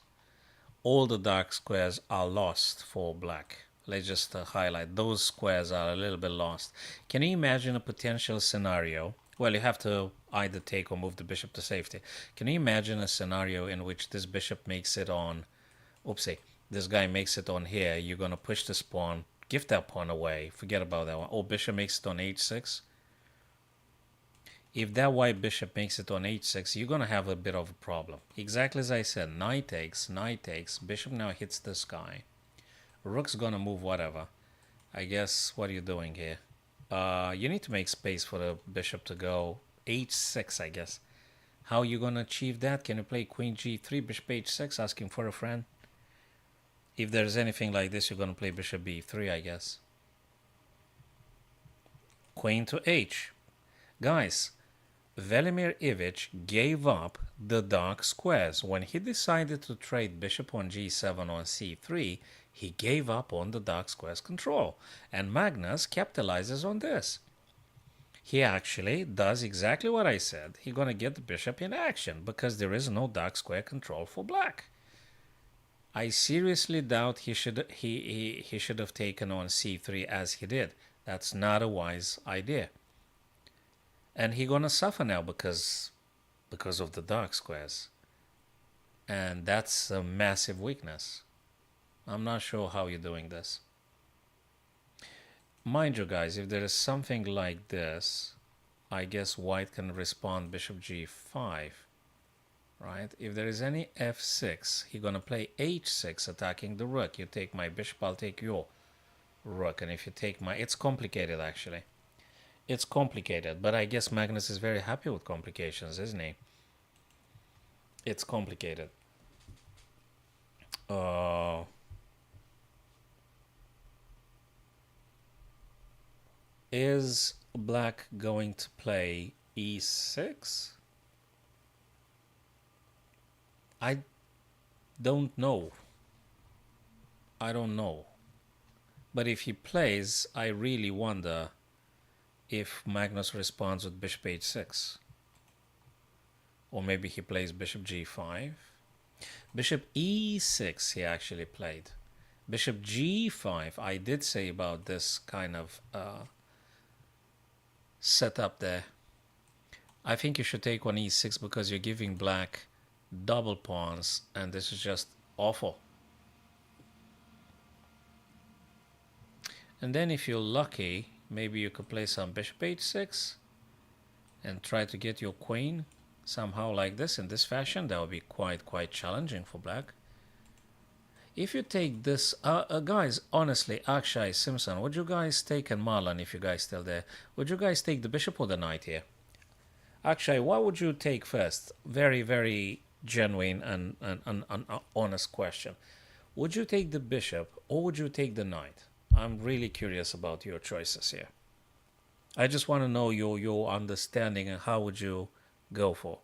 are lost for black. Let's just highlight those squares are a little bit lost. Can you imagine a potential scenario? Well, you have to either take or move the bishop to safety. Can you imagine a scenario in which this bishop makes it on, oopsie, this guy makes it on here, you're going to push this pawn, give that pawn away, forget about that one. Oh, bishop makes it on h6. If that white bishop makes it on h6, you're going to have a bit of a problem. Exactly as I said, knight takes, bishop now hits this guy. Rook's going to move whatever. I guess, what are you doing here? You need to make space for the bishop to go h6, I guess. How are you going to achieve that? Can you play queen g3, bishop h6, asking for a friend? If there's anything like this, you're going to play bishop b3, I guess. Queen to h. Guys, Velimir Ivic gave up the dark squares. When he decided to trade bishop on g7 on c3, he gave up on the dark squares control. And Magnus capitalizes on this. He actually does exactly what I said. He's going to get the bishop in action because there is no dark square control for black. I seriously doubt he should have taken on c3 as he did. That's not a wise idea. And he's gonna suffer now because of the dark squares. And that's a massive weakness. I'm not sure how you're doing this. Mind you, guys, if there is something like this, I guess white can respond bishop g5. right? If there is any f6, he's gonna play h6, attacking the rook. You take my bishop, I'll take your rook. And if you take my... It's complicated, actually. It's complicated, but I guess Magnus is very happy with complications, isn't he? It's complicated. Is black going to play e6? I don't know. I don't know. But if he plays, I really wonder if Magnus responds with bishop h6. Or maybe he plays bishop g5. Bishop e6 he actually played. Bishop g5, I did say about this kind of setup there. I think you should take on e6 because you're giving black double pawns, and this is just awful. And then if you're lucky, maybe you could play some bishop h6 and try to get your queen somehow like this, in this fashion. That would be quite challenging for black. If you take this, guys, honestly, Akshay, Simpson, would you guys take, and Marlon, if you guys still there, would you guys take the bishop or the knight here? Akshay, what would you take first? Very genuine and honest question. Would you take the bishop or would you take the knight? I'm really curious about your choices here. I just want to know your understanding and how would you go for.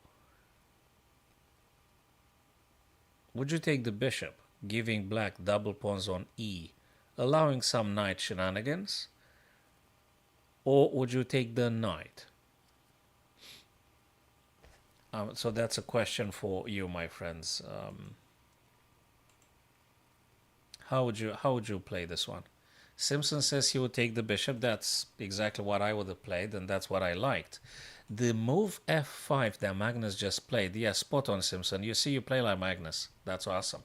Would you take the bishop, giving black double pawns on e, allowing some knight shenanigans? Or would you take the knight? So that's a question for you, my friends. How would you play this one? Simpson says he would take the bishop. That's exactly what I would have played, and that's what I liked. The move f5 that Magnus just played, yeah, spot on, Simpson. You see, you play like Magnus. That's awesome.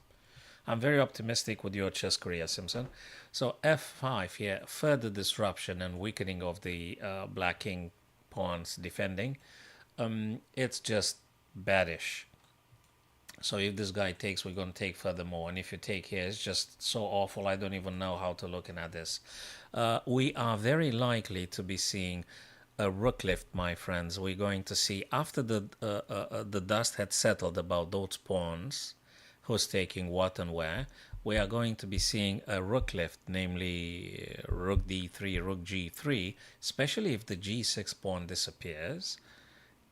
I'm very optimistic with your chess career, Simpson. So f5 here, further disruption and weakening of the black king pawns defending. It's just baddish. So if this guy takes, we're going to take furthermore. And if you take here, it's just so awful. I don't even know how to look at this. We are very likely to be seeing a rook lift, my friends. We're going to see, after the dust had settled about those pawns, who's taking what and where, we are going to be seeing a rook lift, namely rook d3, rook g3, especially if the g6 pawn disappears.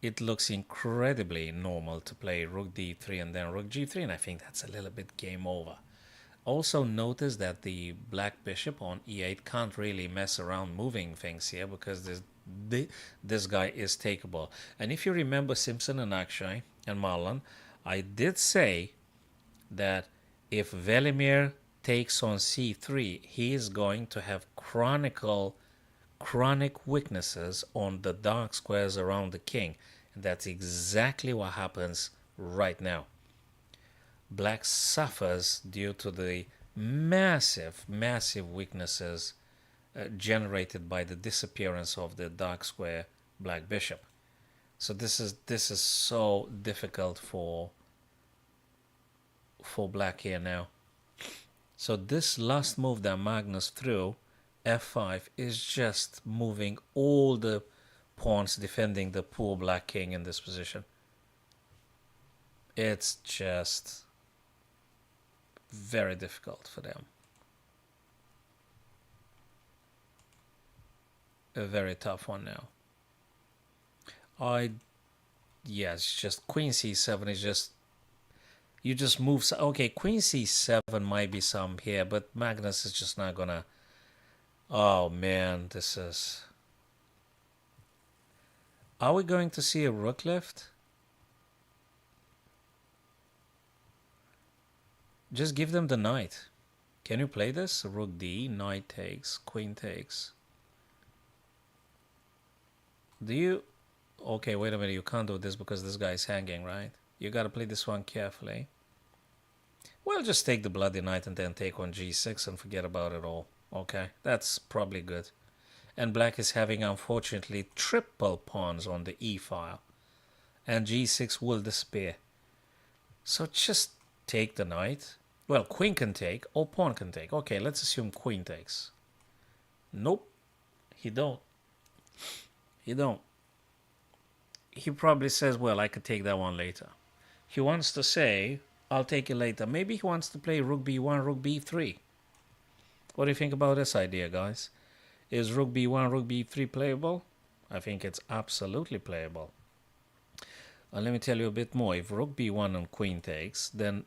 It looks incredibly normal to play rook d3 and then rook g3, and I think that's a little bit game over. Also notice that the black bishop on e8 can't really mess around moving things here because this guy is takeable. And if you remember Simpson and Akshay and Marlon, I did say that if Velimir takes on c3, he is going to have chronic weaknesses on the dark squares around the king. And that's exactly what happens right now. Black suffers due to the massive weaknesses generated by the disappearance of the dark square black bishop. So this is so difficult for black here now. So this last move that Magnus threw, f5, is just moving all the pawns defending the poor black king in this position. It's just very difficult for them. A very tough one now. It's just queen c7 is just, you just move. Okay, queen c7 might be some here, but Magnus is just not gonna. Oh man, this is. Are we going to see a rook lift? Just give them the knight. Can you play this? Rook d, knight takes, queen takes. Do you? Okay, wait a minute. You can't do this because this guy is hanging, right? You gotta play this one carefully. Well, just take the bloody knight and then take on g6 and forget about it all. Okay, that's probably good. And black is having, unfortunately, triple pawns on the e file. And g6 will disappear. So just take the knight. Well, queen can take or pawn can take. Okay, let's assume queen takes. Nope, he don't. He don't. He probably says, well, I could take that one later. He wants to say, I'll take it later. Maybe he wants to play rook b1, rook b3. What do you think about this idea, guys? Is rook b1, rook b3 playable? I think it's absolutely playable. And let me tell you a bit more. If rook b1 and queen takes, then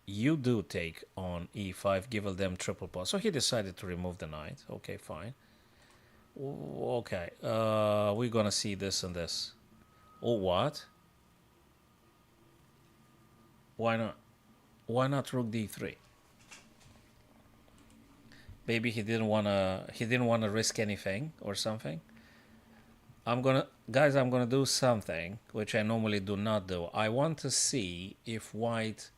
you do take on e5, give them triple pawn. So he decided to remove the knight. Okay, fine. Okay, we're gonna see this and this. Or what? Why not? Why not rook d3? Maybe he didn't wanna risk anything or something. I'm gonna do something which I normally do not do. I want to see if white.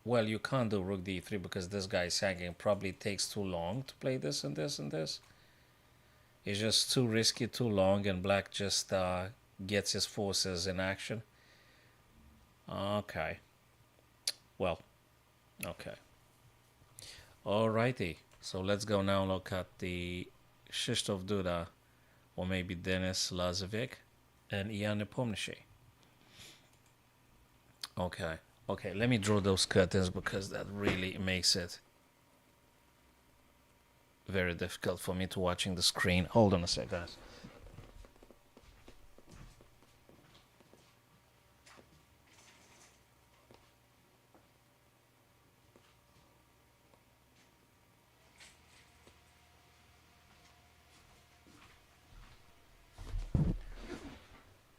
Well, you can't do rook d3 because this guy is hanging. Probably takes too long to play this and this and this. It's just too risky, too long, and black just gets his forces in action. Okay. Well, okay. Alrighty. So let's go now look at the Krzysztof Duda, or maybe Denis Lazovic, and Jan Nepomniachtchi. Okay. Okay, let me draw those curtains because that really makes it very difficult for me to watching the screen. Hold on a sec, guys.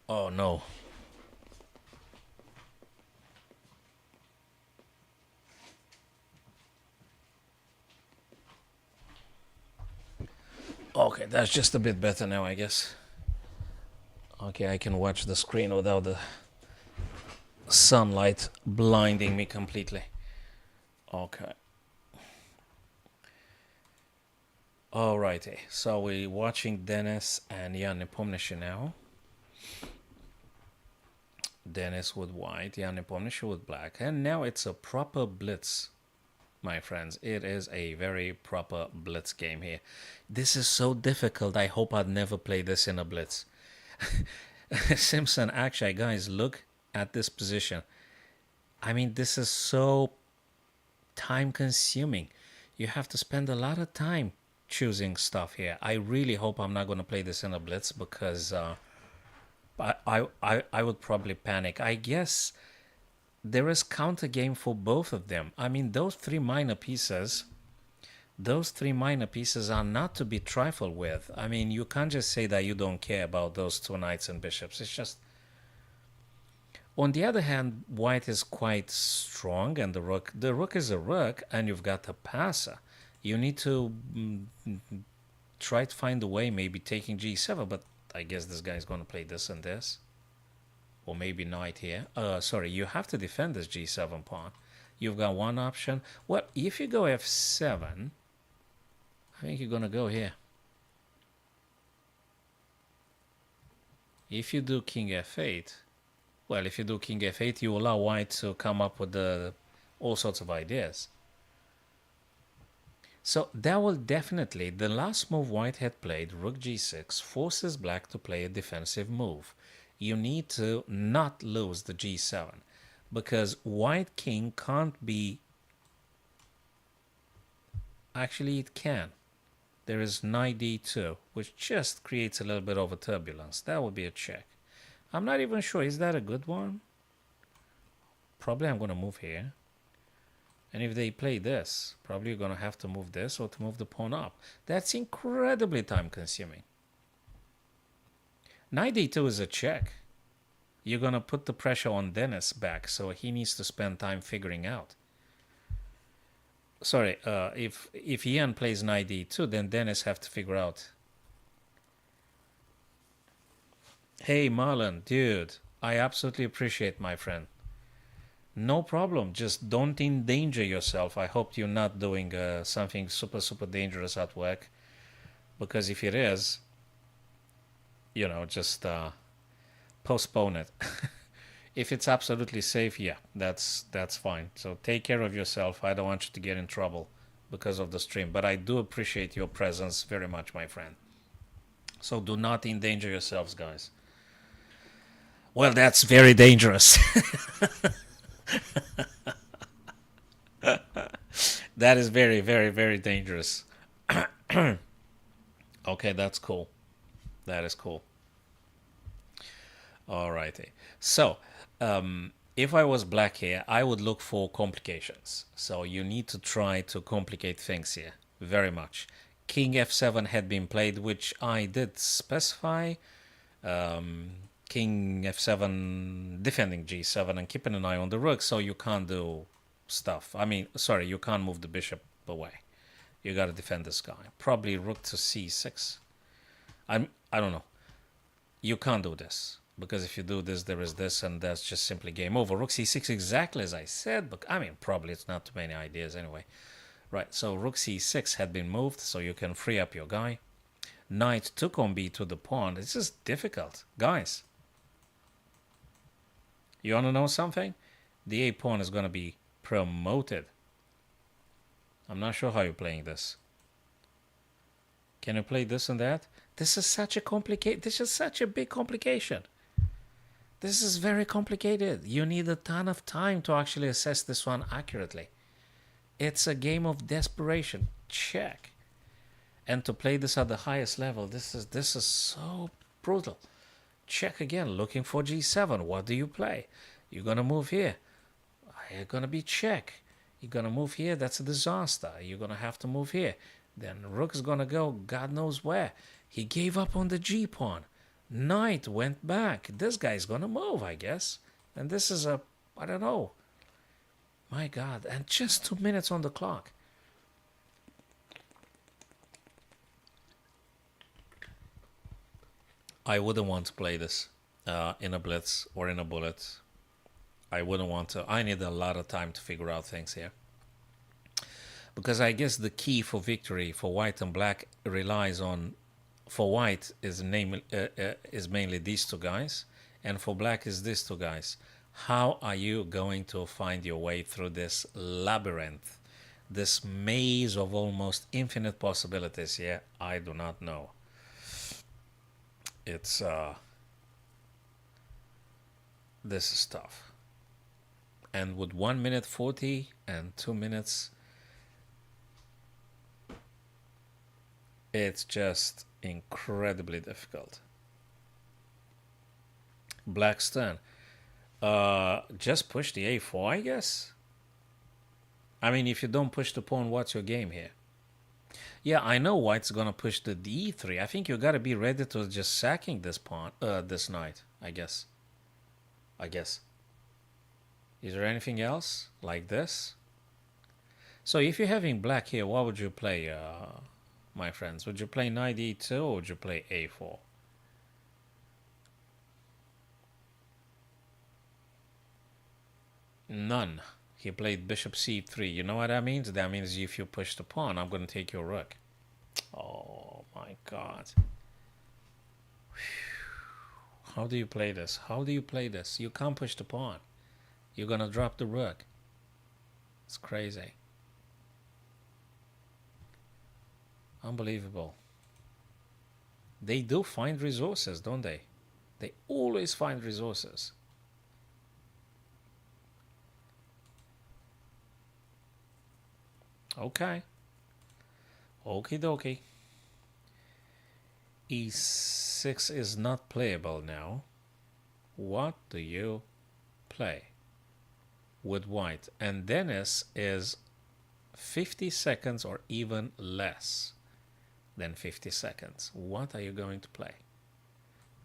Oh no. Okay, that's just a bit better now, I guess. Okay, I can watch the screen without the sunlight blinding me completely. Okay. Alrighty, so we're watching Denis and Jan Nepomniachtchi now. Denis with white, Jan Nepomniachtchi with black, and now it's a proper blitz, my friends. It is a very proper blitz game here. This is so difficult. I hope I'd never play this in a blitz. Simpson, actually, guys, look at this position. I mean, this is so time consuming. You have to spend a lot of time choosing stuff here. I really hope I'm not going to play this in a blitz because I would probably panic. I guess there is counter game for both of them. I mean, those three minor pieces are not to be trifled with. I mean, you can't just say that you don't care about those two knights and bishops. It's just. On the other hand, white is quite strong, and the rook is a rook, and you've got a passer. You need to try to find a way, maybe taking g7, but I guess this guy is going to play this and this. Or maybe knight here. Sorry, you have to defend this g7 pawn. You've got one option. Well, if you go f7, I think you're going to go here. If you do king f8, well, if you do king f8, you allow white to come up with all sorts of ideas. So that will definitely, the last move white had played, rook g6, forces black to play a defensive move. You need to not lose the g7 because white king can't be. Actually, it can. There is knight d2, which just creates a little bit of a turbulence. That would be a check. I'm not even sure. Is that a good one? Probably I'm going to move here. And if they play this, probably you're going to have to move this or to move the pawn up. That's incredibly time consuming. Knight d2 is a check. You're going to put the pressure on Denis back, so he needs to spend time figuring out. Sorry, if Ian plays knight d2, then Denis have to figure out. Hey, Marlon, dude, I absolutely appreciate, my friend. No problem. Just don't endanger yourself. I hope you're not doing something super, super dangerous at work. Because if it is, just postpone it. If it's absolutely safe, yeah, that's fine. So take care of yourself. I don't want you to get in trouble because of the stream, but I do appreciate your presence very much, my friend. So do not endanger yourselves, guys. Well, that's very dangerous. That is very, very, very dangerous. Okay, that's cool. That is cool. Alrighty. So, if I was black here, I would look for complications. So you need to try to complicate things here very much. King f7 had been played, which I did specify. King f7, defending g7, and keeping an eye on the rook, so you can't do stuff. I mean, sorry, you can't move the bishop away. You gotta defend this guy. Probably rook to c6. I don't know. You can't do this. Because if you do this, there is this, and that's just simply game over. Rook c6, exactly as I said, but I mean, probably it's not too many ideas anyway. Right, so rook c6 had been moved, so you can free up your guy. Knight took on b to the pawn. This is difficult. Guys, you want to know something? The a pawn is going to be promoted. I'm not sure how you're playing this. Can you play this and that? This is such a big complication. This is very complicated. You need a ton of time to actually assess this one accurately. It's a game of desperation. Check. And to play this at the highest level, this is so brutal. Check again, looking for g7. What do you play? You're going to move here. You're going to be check. You're going to move here. That's a disaster. You're going to have to move here. Then rook is going to go God knows where. He gave up on the g pawn. Knight went back. This guy's going to move, I guess. And this is I don't know. My God. And just 2 minutes on the clock. I wouldn't want to play this in a blitz or in a bullet. I wouldn't want to. I need a lot of time to figure out things here. Because I guess the key for victory for white and black relies on, for white is mainly these two guys, and for black is these two guys. How are you going to find your way through this labyrinth, this maze of almost infinite possibilities here? I do not know. It's this is tough. And with 1 minute 40 and 2 minutes, it's just incredibly difficult. Black's turn. Just push the a4, I guess. I mean, if you don't push the pawn, what's your game here? Yeah, I know white's gonna push the d3. I think you gotta be ready to just sacking this pawn, this knight. I guess. Is there anything else like this? So if you're having black here, what would you play, my friends? Would you play knight e2 or would you play a4? None. He played bishop c3. You know what that means? That means if you push the pawn, I'm going to take your rook. Oh my God. How do you play this? How do you play this? You can't push the pawn. You're going to drop the rook. It's crazy. Unbelievable. They do find resources, don't they? They always find resources. Okay. Okie dokie. e6 is not playable now. What do you play with white? And Dennis is 50 seconds or even less than 50 seconds. What are you going to play?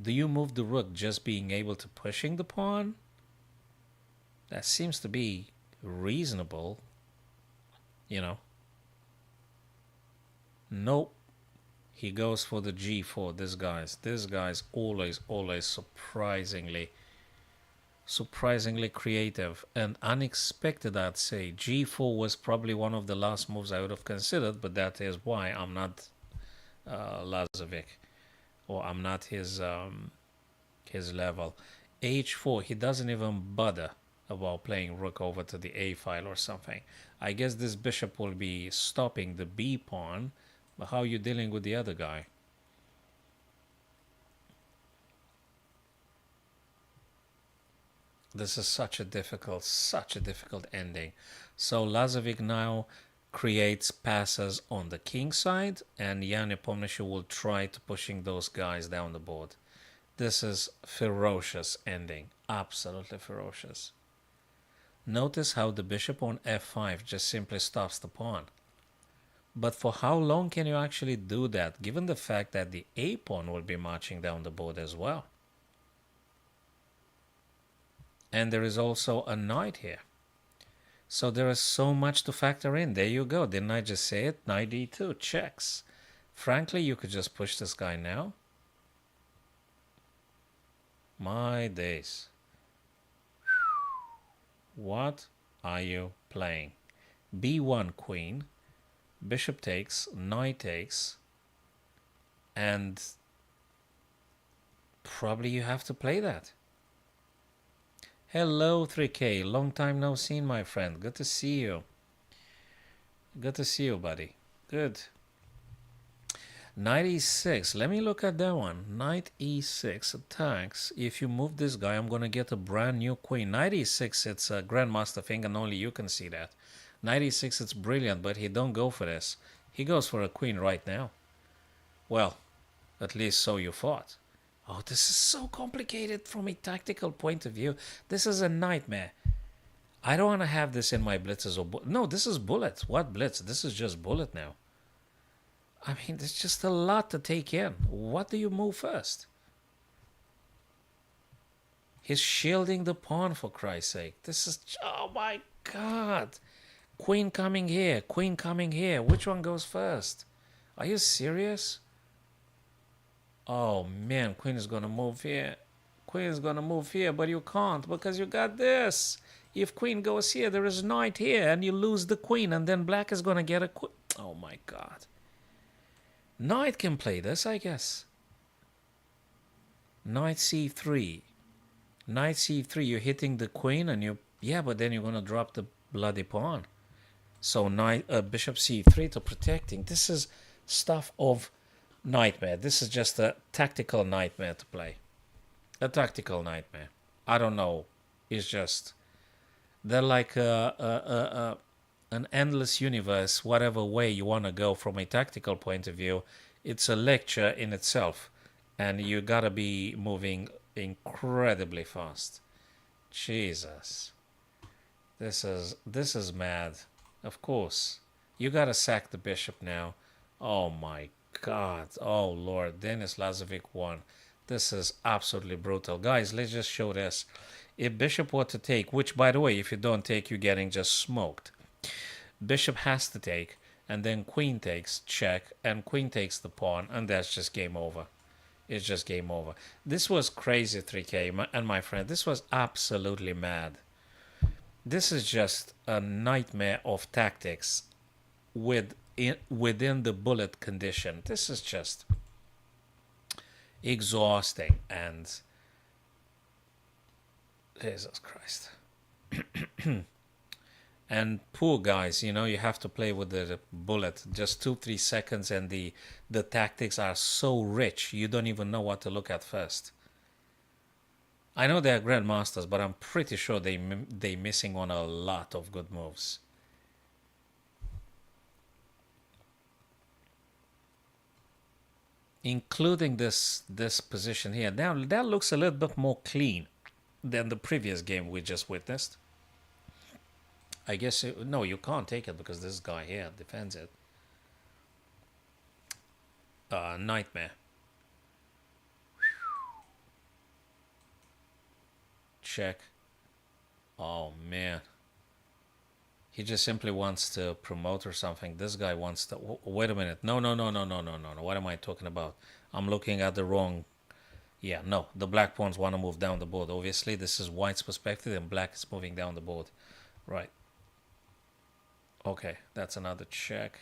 Do you move the rook just being able to pushing the pawn? That seems to be reasonable. You know. Nope. He goes for the g4. This guy's always surprisingly creative and unexpected, I'd say. g4 was probably one of the last moves I would have considered, but that is why I'm not Lazovic, or I'm not his level. h4. He doesn't even bother about playing rook over to the a file or something. I guess this bishop will be stopping the b pawn. But how are you dealing with the other guy? This is such a difficult ending. So Lazovic now creates passes on the king side, and Jan Nepomniachtchi will try to pushing those guys down the board. This is ferocious ending, absolutely ferocious. Notice how the bishop on f5 just simply stops the pawn. But for how long can you actually do that, given the fact that the a pawn will be marching down the board as well? And there is also a knight here. So there is so much to factor in. There you go. Didn't I just say it? Knight d2, checks. Frankly, you could just push this guy now. My days. What are you playing? b1 queen, bishop takes, knight takes, and probably you have to play that. Hello 3K, long time no seen, my friend. Good to see you. Good to see you, buddy. Good. Knight e6. Let me look at that one. Knight e6 attacks. If you move this guy, I'm going to get a brand new queen. Knight e6, it's a grandmaster thing, and only you can see that. Knight e6, it's brilliant, but he don't go for this. He goes for a queen right now. Well, at least so you thought. Oh, this is so complicated from a tactical point of view. This is a nightmare. I don't want to have this in my blitzes or... No, this is bullet. What blitz? This is just bullet now. I mean, there's just a lot to take in. What do you move first? He's shielding the pawn, for Christ's sake. This is... Oh, my God. Queen coming here. Queen coming here. Which one goes first? Are you serious? Oh, man. Queen is going to move here. Queen is going to move here, but you can't because you got this. If queen goes here, there is knight here, and you lose the queen, and then black is going to get a queen. Oh, my God. Knight can play this, I guess. Knight c3. Knight c3, you're hitting the queen and you... Yeah, but then you're going to drop the bloody pawn. So bishop c3 to protecting. This is stuff of nightmare. This is just a tactical nightmare to play. A tactical nightmare. I don't know. It's just... They're like an endless universe, whatever way you want to go from a tactical point of view. It's a lecture in itself, and you gotta be moving incredibly fast. Jesus, this is mad. Of course, you gotta sack the bishop now. Oh my God, oh Lord, Denis Lazovic won. This is absolutely brutal, guys. Let's just show this. If bishop were to take, which by the way, if you don't take, you're getting just smoked. Bishop has to take, and then queen takes, check, and queen takes the pawn, and that's just game over. It's just game over. This was crazy, 3K, and my friend. This was absolutely mad. This is just a nightmare of tactics within the bullet condition. This is just exhausting, and Jesus Christ. And poor guys, you know, you have to play with the bullet just 2-3 seconds, and the tactics are so rich you don't even know what to look at first. I know they're grandmasters, but I'm pretty sure they're missing on a lot of good moves. Including this position here. Now that looks a little bit more clean than the previous game we just witnessed. I guess, no, you can't take it because this guy here defends it. Nightmare. Check. Oh, man. He just simply wants to promote or something. This guy wants to... Wait a minute. No. What am I talking about? I'm looking at the wrong... Yeah, no. The black pawns want to move down the board. Obviously, this is white's perspective, and black is moving down the board. Right. Okay, that's another check.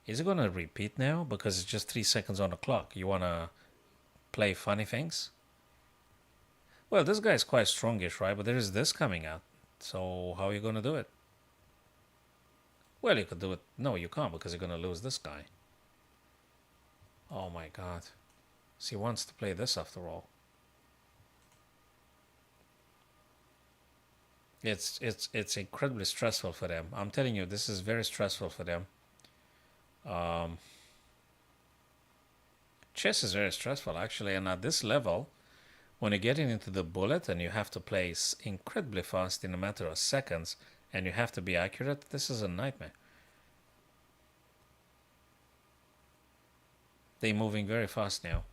Is it going to repeat now? Because it's just 3 seconds on the clock. You want to play funny things? Well, this guy is quite strongish, right? But there is this coming out. So how are you going to do it? Well, you could do it. No, you can't because you're going to lose this guy. Oh my god. So he wants to play this after all. It's incredibly stressful for them. I'm telling you, this is very stressful for them. Um, Chess is very stressful actually, and at this level, when you're getting into the bullet and you have to play incredibly fast in a matter of seconds, and you have to be accurate, this is a nightmare. They're moving very fast now.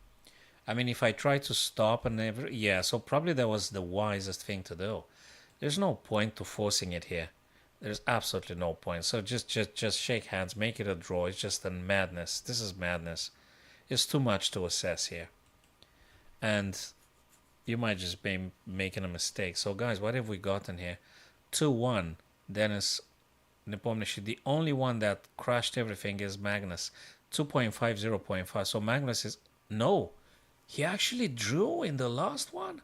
I mean, if I try to stop and never, yeah, so probably that was the wisest thing to do. There's no point to forcing it here. There's absolutely no point. So just shake hands, make it a draw. It's just a madness. This is madness. It's too much to assess here, and you might just be making a mistake. So guys, what have we gotten here? 2-1. Dennis Nepomniachtchi. The only one that crashed everything is Magnus. 2.5, 0.5. So Magnus is no. He actually drew in the last one.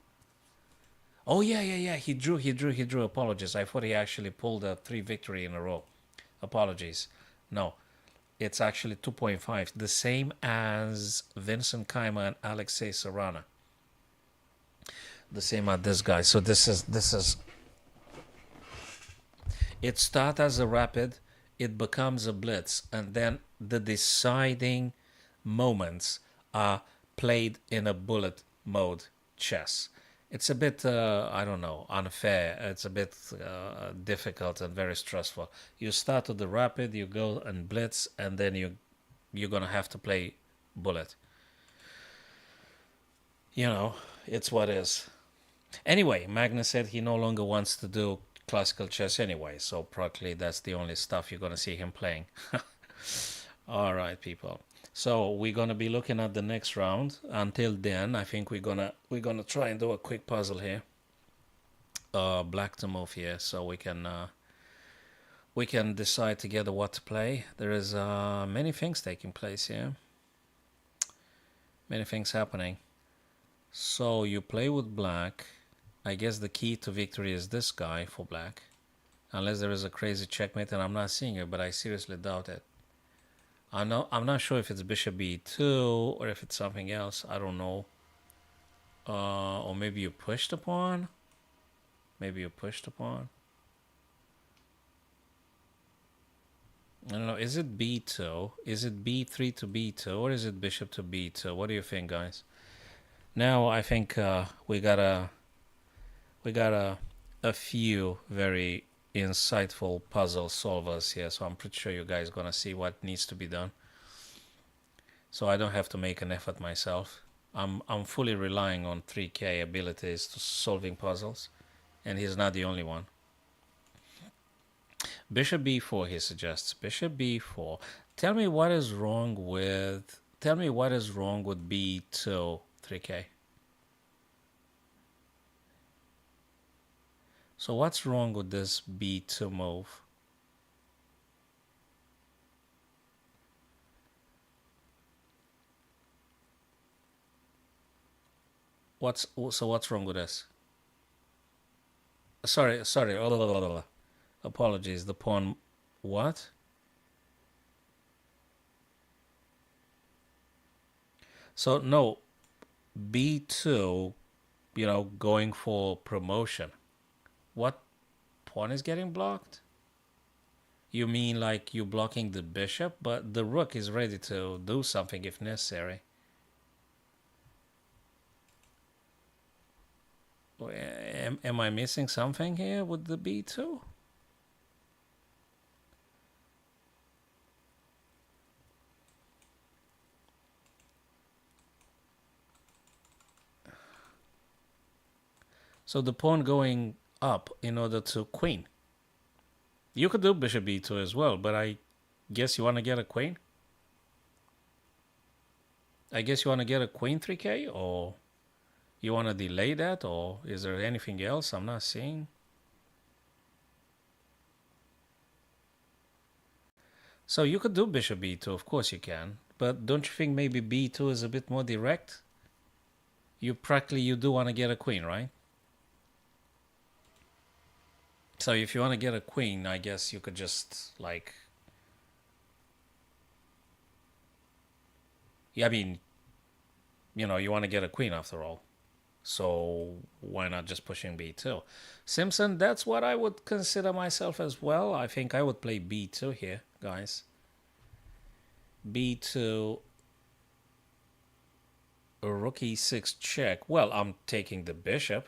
Oh yeah. He drew. Apologies. I thought he actually pulled a 3 victory in a row. Apologies. No, it's actually 2.5, the same as Vincent Kayma and Alexei Serrana. The same as this guy. So this is. It starts as a rapid, it becomes a blitz, and then the deciding moments are played in a bullet mode chess. It's a bit, I don't know, unfair. It's a bit difficult and very stressful. You start with the rapid, you go and blitz, and then you're gonna have to play bullet. You know, it's what is. Anyway, Magnus said he no longer wants to do classical chess anyway, so practically that's the only stuff you're gonna see him playing. All right, people. So we're gonna be looking at the next round. Until then, I think we're gonna try and do a quick puzzle here. Black to move here, so we can decide together what to play. There is many things taking place here. Many things happening. So you play with black. I guess the key to victory is this guy for black, unless there is a crazy checkmate, and I'm not seeing it, but I seriously doubt it. I'm not sure if it's bishop b2 or if it's something else. I don't know. Or maybe you pushed a pawn. Maybe you pushed a pawn. I don't know. Is it b2? Is it b3 to b2, or is it bishop to b2? What do you think, guys? Now I think we got a few very insightful puzzle solvers here, so I'm pretty sure you guys gonna see what needs to be done, so I don't have to make an effort myself. I'm fully relying on 3K abilities to solving puzzles, and he's not the only one. Bishop b4, he suggests. Bishop b4. Tell me what is wrong with b2, 3K. So what's wrong with this b2 move? What's wrong with this? Sorry. Apologies. The pawn. What? So no, b2. Going for promotion. What pawn is getting blocked? You mean like you blocking the bishop, but the rook is ready to do something if necessary. Am I missing something here with the b2? So the pawn going up in order to queen. You could do bishop b2 as well, but I guess you want to get a queen? I guess you want to get a queen 3K, or you want to delay that, or is there anything else I'm not seeing? So you could do bishop b2, of course you can, but don't you think maybe b2 is a bit more direct? You do want to get a queen, right? So if you want to get a queen, I guess you could just like, yeah, I mean, you know, you want to get a queen after all. So why not just pushing b2? Simpson, that's what I would consider myself as well. I think I would play b2 here, guys. b2, rook e6 check. Well, I'm taking the bishop.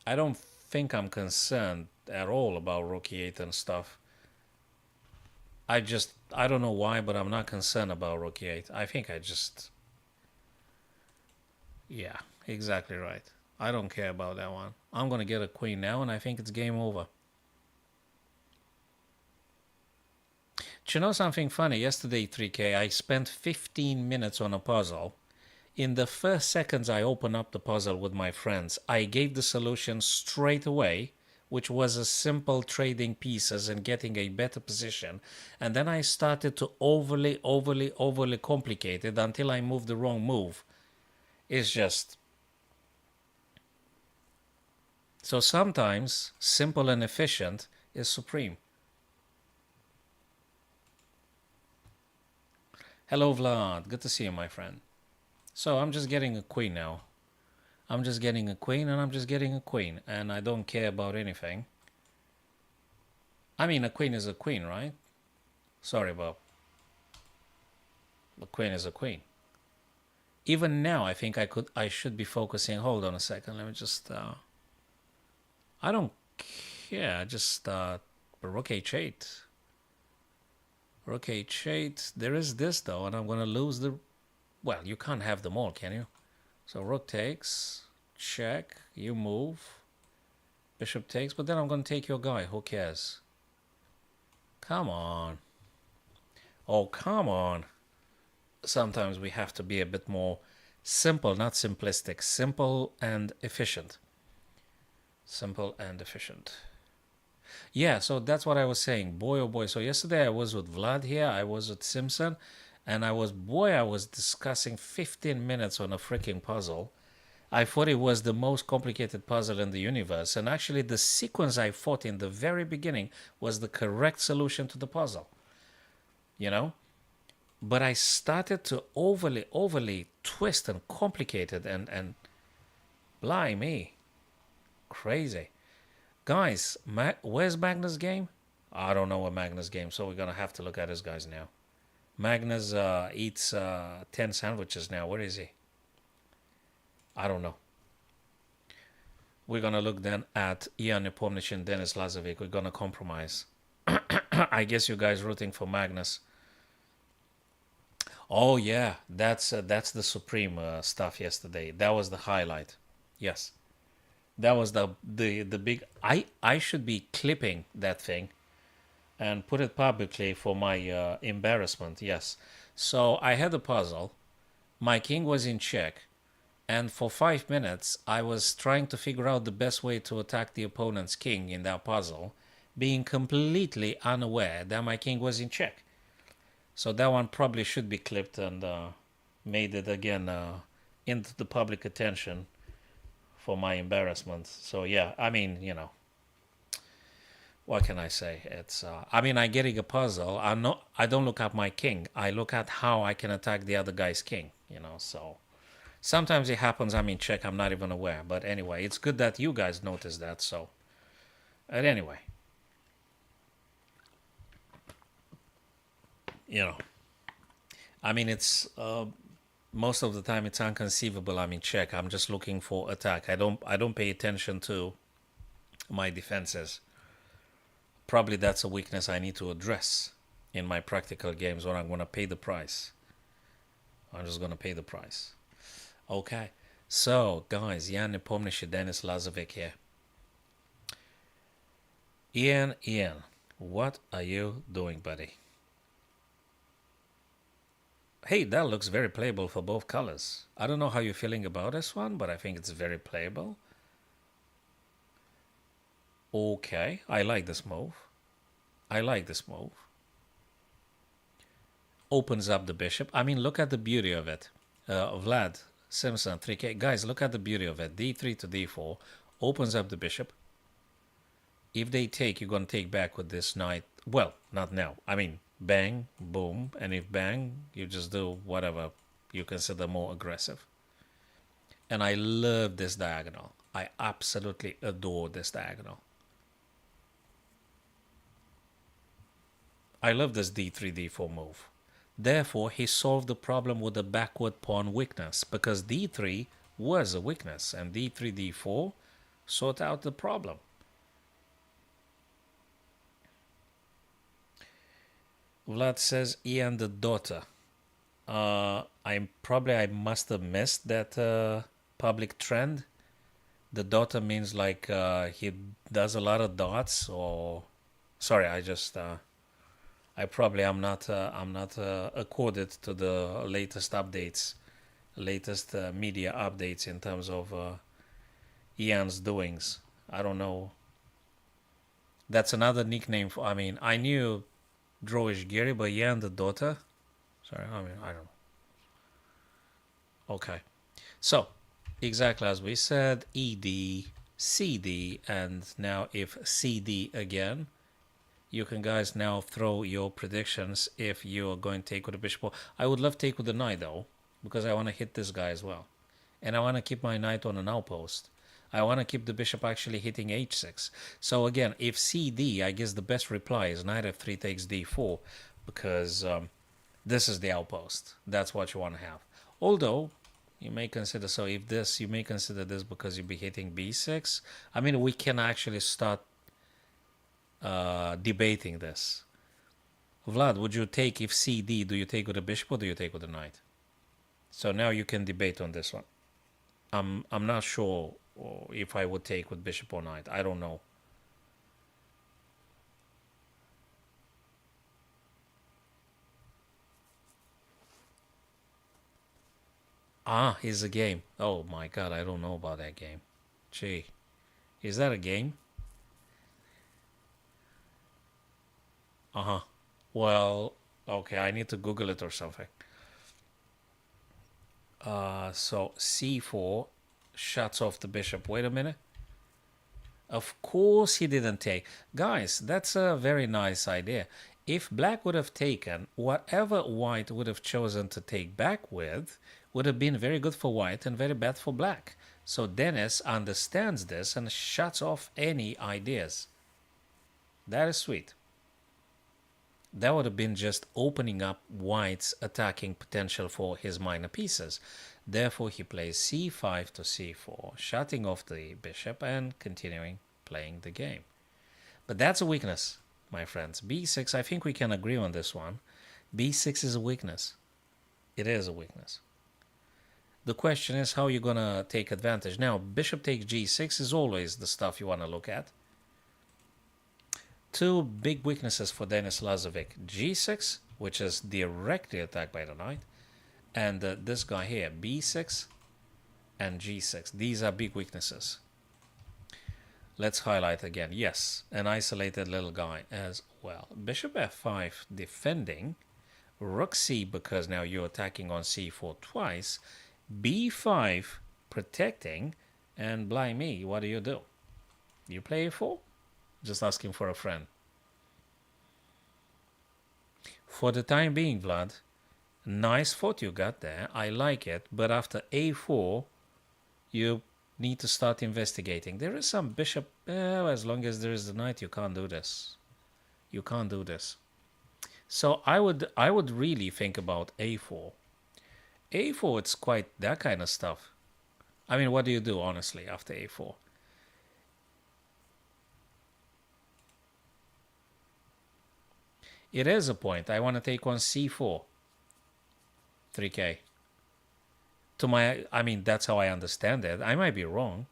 I don't think I'm concerned at all about rook e8 and stuff. I don't know why, but I'm not concerned about rook e8. I think yeah, exactly right. I don't care about that one. I'm going to get a queen now, and I think it's game over. Do you know something funny? Yesterday, 3K, I spent 15 minutes on a puzzle. In the first seconds I opened up the puzzle with my friends, I gave the solution straight away, which was a simple trading pieces and getting a better position. And then I started to overly complicate it until I moved the wrong move. It's just... So sometimes simple and efficient is supreme. Hello, Vlad. Good to see you, my friend. So I'm just getting a queen now. I'm just getting a queen and I'm just getting a queen. And I don't care about anything. I mean, a queen is a queen, right? Sorry, Bob. A queen is a queen. Even now, I think I should be focusing. Hold on a second. Let me just... I don't care. Just rook h8. Rook h8. There is this, though, and I'm going to lose the... Well, you can't have them all, can you? So rook takes, check, you move, bishop takes, but then I'm going to take your guy. Who cares? Come on. Oh, come on. Sometimes we have to be a bit more simple, not simplistic. Simple and efficient. Simple and efficient. Yeah, so that's what I was saying. Boy, oh boy. So yesterday I was with Vlad here. I was with Simpson. And I was discussing 15 minutes on a freaking puzzle. I thought it was the most complicated puzzle in the universe. And actually the sequence I thought in the very beginning was the correct solution to the puzzle. You know? But I started to overly twist and complicate it and blimey. Crazy. Guys, where's Magnus' game? I don't know what Magnus' game, so we're going to have to look at his guys now. Magnus eats 10 sandwiches now. Where is he? I don't know. We're going to look then at Ian Nepomniachtchi and Denis Lazovic. We're going to compromise. I guess you guys rooting for Magnus. Oh, yeah. That's the Supreme stuff yesterday. That was the highlight. Yes. That was the big... I should be clipping that thing and put it publicly for my embarrassment, yes. So I had a puzzle. My king was in check. And for 5 minutes, I was trying to figure out the best way to attack the opponent's king in that puzzle, being completely unaware that my king was in check. So that one probably should be clipped and made it again into the public attention for my embarrassment. So yeah, I mean, you know. What can I say? It's I'm getting a puzzle. I don't look at my king. I look at how I can attack the other guy's king, you know. So sometimes it happens I'm in check, I'm not even aware. But anyway, it's good that you guys notice that. So but anyway, you know, it's most of the time it's inconceivable I'm in check. I'm just looking for attack. I don't pay attention to my defenses. Probably that's a weakness I need to address in my practical games, or I'm going to pay the price. I'm just going to pay the price. Okay. So, guys, Ian Nepomniachtchi, Denis Lazovic here. Ian, what are you doing, buddy? Hey, that looks very playable for both colors. I don't know how you're feeling about this one, but I think it's very playable. Okay, I like this move. Opens up the bishop. Look at the beauty of it. Vlad, Simpson, 3k. Guys, look at the beauty of it. d3 to d4 opens up the bishop. If they take, you're going to take back with this knight. Well, not now. I mean, bang, boom. And if bang, you just do whatever you consider more aggressive. And I love this diagonal. I absolutely adore this diagonal. I love this d3, d4 move. Therefore, he solved the problem with the backward pawn weakness, because d3 was a weakness, and d3, d4 sort out the problem. Vlad says he and the daughter. I must have missed that public trend. The daughter means like he does a lot of dots, or sorry, I probably am not accorded to the latest updates, latest media updates in terms of Ian's doings. I don't know. That's another nickname for. I mean, I knew Droish Giri, but Ian the daughter. Sorry, I mean I don't know. Okay, so exactly as we said, ED, CD, and now if CD again. You can guys now throw your predictions if you're going to take with the bishop. I would love to take with the knight though, because I want to hit this guy as well. And I want to keep my knight on an outpost. I want to keep the bishop actually hitting h6. So again, if CD, I guess the best reply is knight f3 takes d4, because this is the outpost. That's what you want to have. Although, you may consider, so if this, you may consider this because you'll be hitting b6. I mean, we can actually start debating this. Vlad, would you take, if CD, do you take with a bishop or do you take with a knight? So now you can debate on this one. I'm not sure if I would take with bishop or knight. I don't know. Ah, here's a game. Oh my god, I don't know about that game. Gee, is that a game? Uh-huh. Well, okay, I need to Google it or something. So c4 shuts off the bishop. Wait a minute. Of course he didn't take. Guys, that's a very nice idea. If black would have taken, whatever white would have chosen to take back with would have been very good for white and very bad for black. So Dennis understands this and shuts off any ideas. That is sweet. That would have been just opening up white's attacking potential for his minor pieces. Therefore, he plays c5 to c4, shutting off the bishop and continuing playing the game. But that's a weakness, my friends. b6, I think we can agree on this one. b6 is a weakness. It is a weakness. The question is how you're going to take advantage. Now, bishop takes g6 is always the stuff you want to look at. Two big weaknesses for Denis Lazovic. g6, which is directly attacked by the knight, and this guy here, b6 and g6. These are big weaknesses. Let's highlight again. Yes, an isolated little guy as well. Bishop f5 defending. Rook c, because now you're attacking on c4 twice. b5 protecting. And blimey, what do? You play a4? Just asking for a friend. For the time being, Vlad, nice thought you got there. I like it. But after a4, you need to start investigating. There is some bishop. As long as there is the knight, you can't do this. You can't do this. So I would really think about a4. a4, it's quite that kind of stuff. I mean, what do you do, honestly, after a4? It is a point. I want to take on c4. 3k. I mean, that's how I understand it. I might be wrong.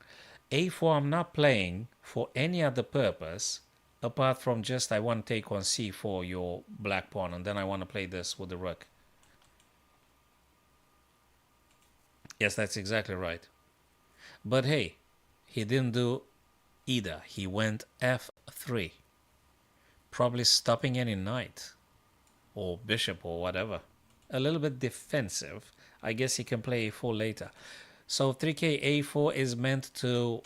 a4 I'm not playing for any other purpose apart from just I want to take on c4 your black pawn, and then I want to play this with the rook. Yes, that's exactly right. But hey, he didn't do either. He went f3. Probably stopping any knight or bishop or whatever. A little bit defensive. I guess he can play a4 later. So 3k a4 is meant to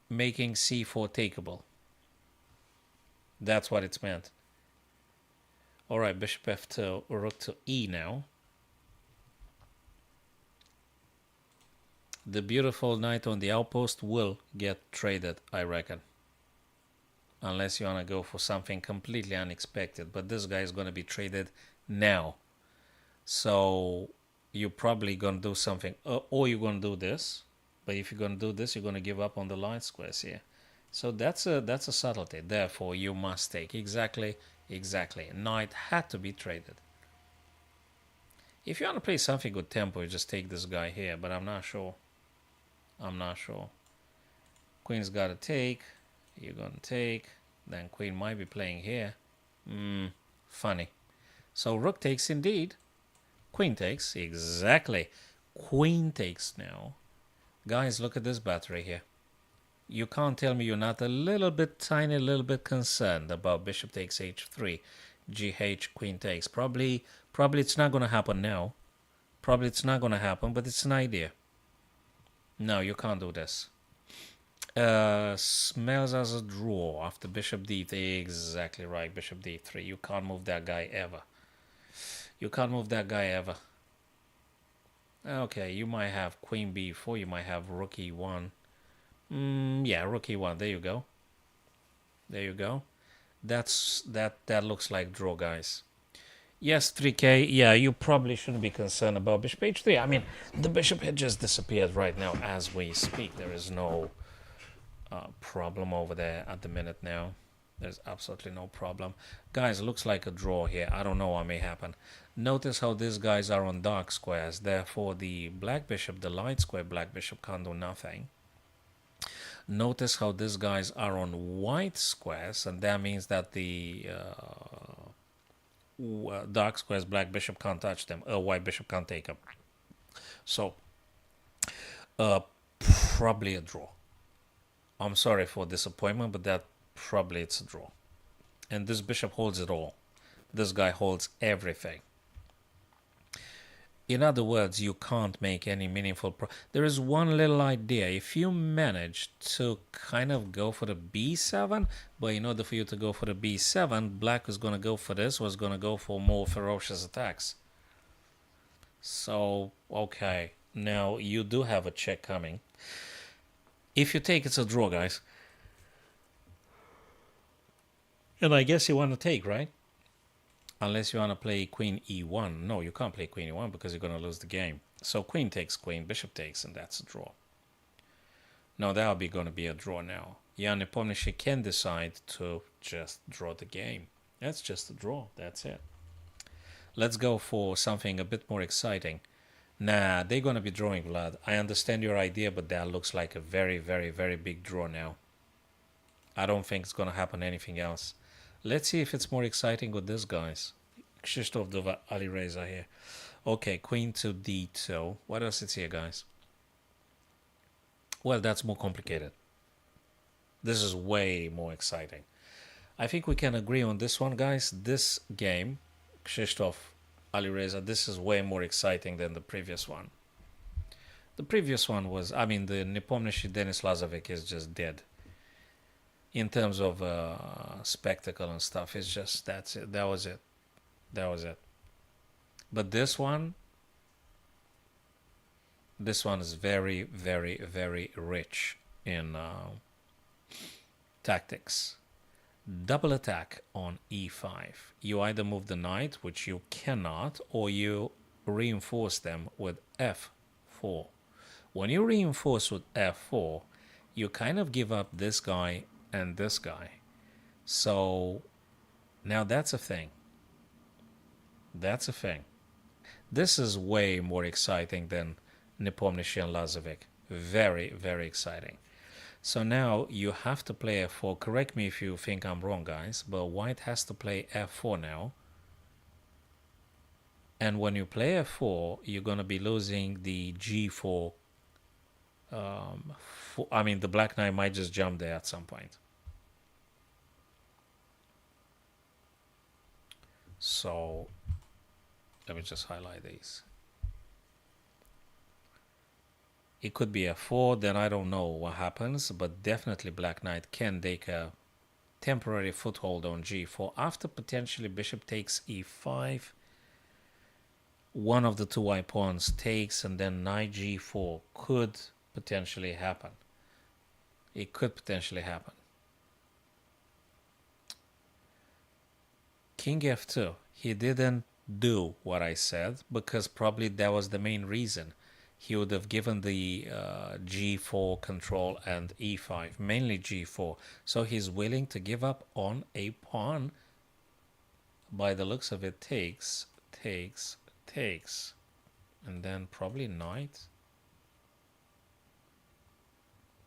making c4 takeable. That's what it's meant. All right, bishop f2, rook to e now. The beautiful knight on the outpost will get traded, I reckon. Unless you want to go for something completely unexpected. But this guy is going to be traded now. So you're probably going to do something. Or you're going to do this. But if you're going to do this, you're going to give up on the light squares here. So that's a subtlety. Therefore, you must take. Exactly. Knight had to be traded. If you want to play something with tempo, you just take this guy here. But I'm not sure. Queen's got to take. You're going to take. Then queen might be playing here. Funny. So rook takes indeed. Queen takes. Exactly. Queen takes now. Guys, look at this battery here. You can't tell me you're not a little bit concerned about bishop takes h3. GH, queen takes. Probably it's not going to happen now. Probably it's not going to happen, but it's an idea. No, you can't do this. Smells as a draw after bishop d3. Exactly right, bishop d3. You can't move that guy ever. Okay, you might have queen b4. You might have rook e1. Yeah, rook e1. There you go. That looks like draw, guys. Yes, 3k. Yeah, you probably shouldn't be concerned about bishop h3. I mean, the bishop had just disappeared right now as we speak. There is no problem over there at the minute now. There's absolutely no problem. Guys, looks like a draw here. I don't know what may happen. Notice how these guys are on dark squares. Therefore, the black bishop, the light square black bishop can't do nothing. Notice how these guys are on white squares, and that means that the dark squares black bishop can't touch them. White bishop can't take them. So, probably a draw. I'm sorry for disappointment, but that probably it's a draw. And this bishop holds it all. This guy holds everything. In other words, you can't make any meaningful there is one little idea. If you manage to kind of go for the b7, but in order for you to go for the b7, black is going to go for this, was going to go for more ferocious attacks. So, okay. Now, you do have a check coming. If you take, it's a draw, guys. And I guess you want to take, right? Unless you want to play queen e1. No, you can't play queen e1 because you're going to lose the game. So queen takes queen, bishop takes, and that's a draw. No, that'll be going to be a draw now. Jan Nepomniachtchi can decide to just draw the game. That's just a draw. That's it. Let's go for something a bit more exciting. Nah, they're going to be drawing, Vlad. I understand your idea, but that looks like a very, very, very big draw now. I don't think it's going to happen anything else. Let's see if it's more exciting with this, guys. Krzysztof Dova, Ali Reza here. Okay, queen to d2. What else is here, guys? Well, that's more complicated. This is way more exciting. I think we can agree on this one, guys. This game, Krzysztof, Ali Reza, this is way more exciting than the previous one. The previous one was, I mean, the Nepomniachtchi Denis Lazovic is just dead. In terms of spectacle and stuff, it's just, that's it. That was it. But this one is very, very, very rich in tactics. Double attack on e5. You either move the knight, which you cannot, or you reinforce them with f4. When you reinforce with f4, you kind of give up this guy and this guy. So now that's a thing. This is way more exciting than Nepomniachtchi and Lazovic. Very, very exciting. So now you have to play f4. Correct me if you think I'm wrong, guys, but white has to play f4 now. And when you play f4, you're going to be losing the g4. I mean, the black knight might just jump there at some point. So let me just highlight these. It could be f4, then I don't know what happens, but definitely black knight can take a temporary foothold on g4 after potentially bishop takes e5. One of the two white pawns takes, and then knight g4 could potentially happen. It could potentially happen. King f2. He didn't do what I said because probably that was the main reason. He would have given the g4 control and e5, mainly g4. So he's willing to give up on a pawn. By the looks of it, takes, and then probably knight.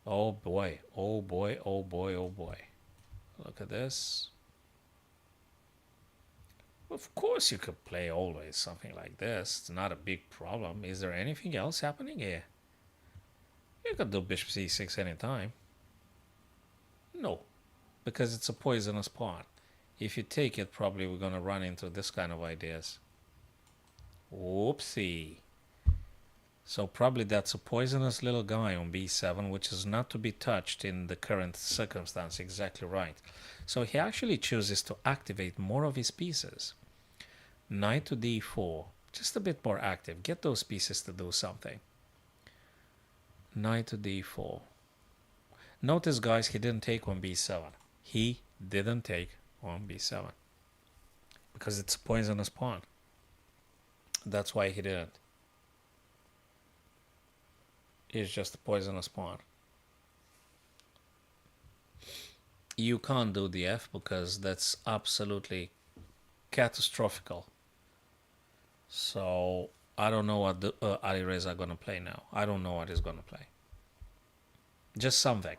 Oh boy, oh boy, oh boy, oh boy. Look at this. Of course you could play always something like this. It's not a big problem. Is there anything else happening here? You could do bishop c6 anytime. No, because it's a poisonous pawn. If you take it, probably we're going to run into this kind of ideas. Whoopsie. So probably that's a poisonous little guy on b7, which is not to be touched in the current circumstance. Exactly right. So he actually chooses to activate more of his pieces. Knight to d4, just a bit more active. Get those pieces to do something. Knight to d4. Notice, guys, he didn't take on b7. He didn't take on b7 because it's a poisonous pawn. That's why he didn't. It's just a poisonous pawn. You can't do the f because that's absolutely catastrophical. So I don't know what Ali Reza are going to play now. I don't know what he's going to play. Just something.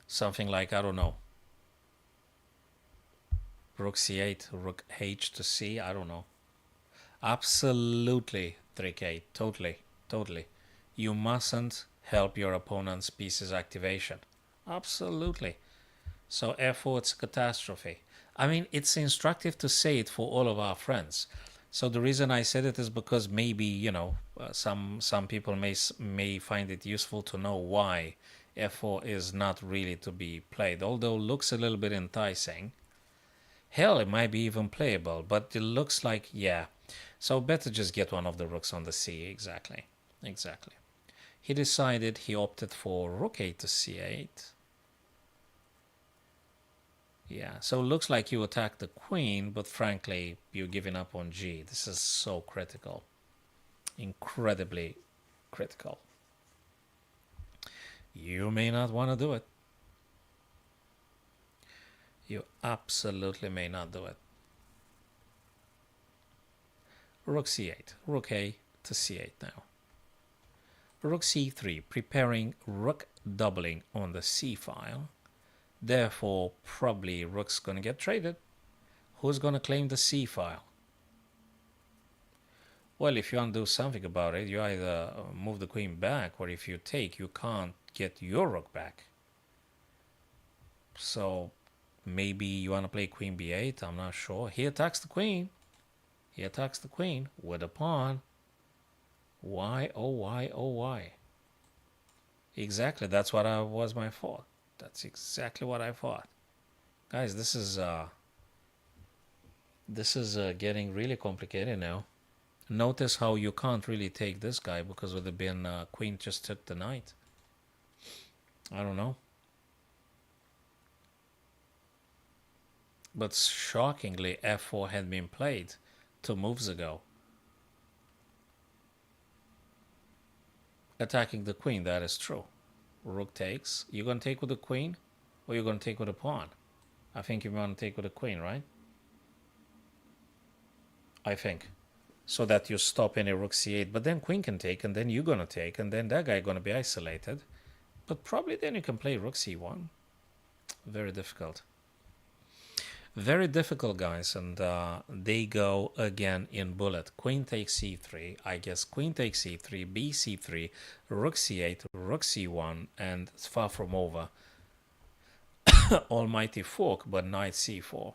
Something like, I don't know. Rook c8, rook h to c, I don't know. Absolutely, 3K, totally. You mustn't help your opponent's pieces activation. Absolutely. So f4, it's a catastrophe. I mean, it's instructive to say it for all of our friends. So the reason I said it is because maybe, you know, some people may find it useful to know why f4 is not really to be played, although looks a little bit enticing. Hell, it might be even playable, but it looks like, yeah. So better just get one of the rooks on the c. Exactly. He decided, he opted for rook 8 to c8. Yeah, so it looks like you attack the queen, but frankly, you're giving up on g. This is so critical. Incredibly critical. You may not want to do it. You absolutely may not do it. Rook c8. Rook a to c8 now. Rook c3, preparing rook doubling on the c file. Therefore, probably rook's going to get traded. Who's going to claim the c file? Well, if you want to do something about it, you either move the queen back, or if you take, you can't get your rook back. So maybe you want to play queen b8, I'm not sure. He attacks the queen. He attacks the queen with a pawn. Why, oh why, oh why? Exactly, that's what was my thought. That's exactly what I thought. Guys, this is getting really complicated now. Notice how you can't really take this guy because would have been queen just took the knight. I don't know. But shockingly, f4 had been played 2 moves ago. Attacking the queen, that is true. Rook takes. You're going to take with the queen, or you're going to take with a pawn? I think you want to take with the queen, right? I think. So that you stop any rook c8, but then queen can take, and then you're going to take, and then that guy going to be isolated. But probably then you can play rook c1. Very difficult. Very difficult, guys, and they go again in bullet. Queen takes c3, I guess queen takes c3, b c3, rook c8, rook c1, and it's far from over. Almighty fork, but knight c4.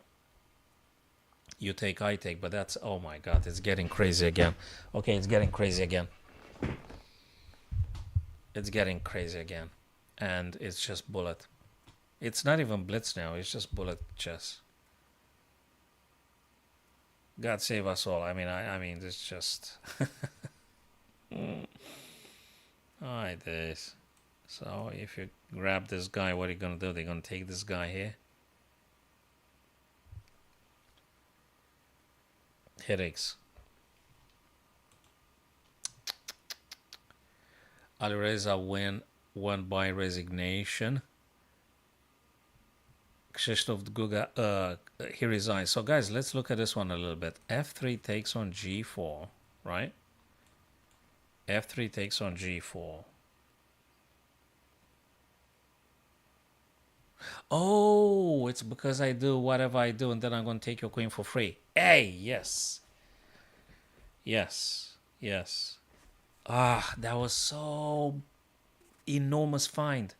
You take, I take, but that's, oh my god, it's getting crazy again. Okay, it's getting crazy again. It's getting crazy again. And it's just bullet. It's not even blitz now, it's just bullet chess. God save us all. I mean, it's just. Alright, this. So if you grab this guy, what are you gonna do? They're gonna take this guy here. Headaches. Alireza won by resignation. Krzysztof Guga, he resigns. So guys, let's look at this one a little bit. F3 takes on G4, right? F3 takes on G4. Oh, it's because I do whatever I do and then I'm going to take your queen for free. Hey, yes. Yes, yes. Ah, that was so enormous find.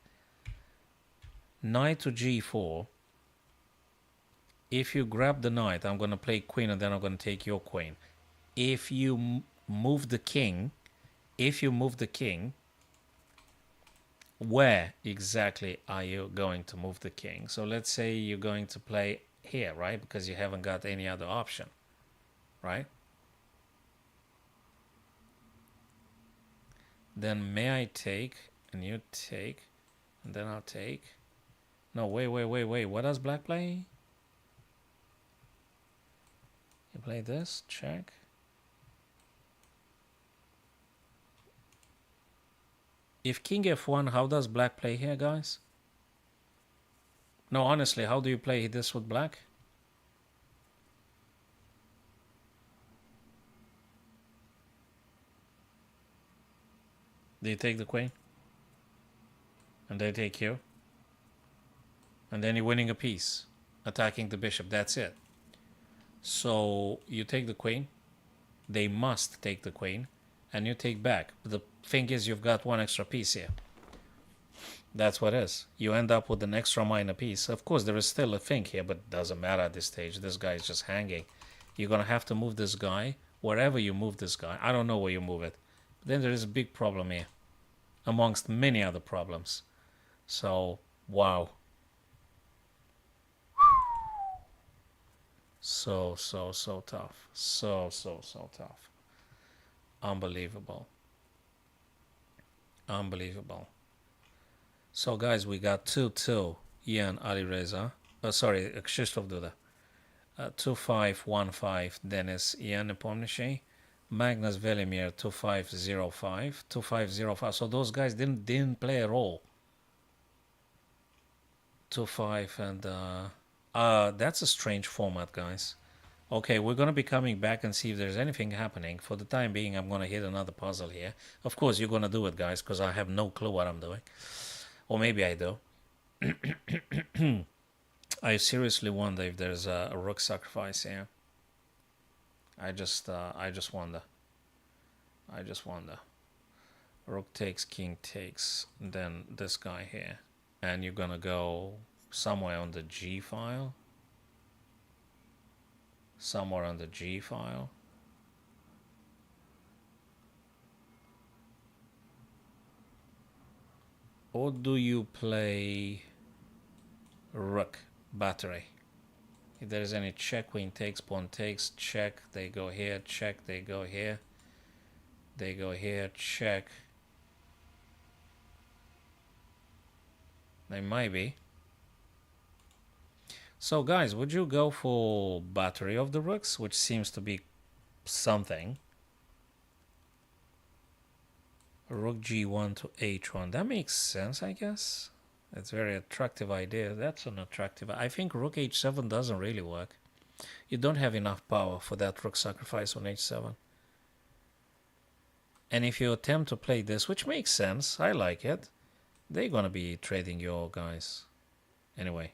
Knight to G4. If you grab the knight, I'm going to play queen and then I'm going to take your queen. If you move the king, where exactly are you going to move the king? So let's say you're going to play here, right? Because you haven't got any other option, right? Then may I take, and you take, and then I'll take. No, wait. What does black play? You play this, check. If king f1, how does black play here, guys? No, honestly, how do you play this with black? Do you take the queen? And they take you? And then you're winning a piece, attacking the bishop, that's it. So you take the queen, they must take the queen, and you take back. But the thing is, you've got one extra piece here. That's what it is. You end up with an extra minor piece. Of course, there is still a thing here, but it doesn't matter at this stage. This guy is just hanging. You're going to have to move this guy wherever you move this guy. I don't know where you move it. But then there is a big problem here, amongst many other problems. So, wow. So tough. So tough. Unbelievable. Unbelievable. So guys, we got 2-2. Ian Alireza. Sorry, Krzysztof Duda. 2-5-1-5. Dennis Ian Nepomniachtchi. Magnus Velimir 2-5-0-5. 2-5-0-5. So those guys didn't play a role. 2-5 and that's a strange format, guys. Okay, we're going to be coming back and see if there's anything happening. For the time being, I'm going to hit another puzzle here. Of course, you're going to do it, guys, because I have no clue what I'm doing. Or maybe I do. I seriously wonder if there's a rook sacrifice here. I just wonder. Rook takes, king takes, then this guy here. And you're going to go somewhere on the G file. Somewhere on the G file. Or do you play rook battery? If there is any check, queen takes, pawn takes, check, they go here, check, they go here. They go here, check. They might be. So guys, would you go for battery of the rooks, which seems to be something? Rook g1 to h1. That makes sense, I guess. It's a very attractive idea. That's an attractive. I think rook h7 doesn't really work. You don't have enough power for that rook sacrifice on h7. And if you attempt to play this, which makes sense, I like it, they're gonna be trading your guys. Anyway.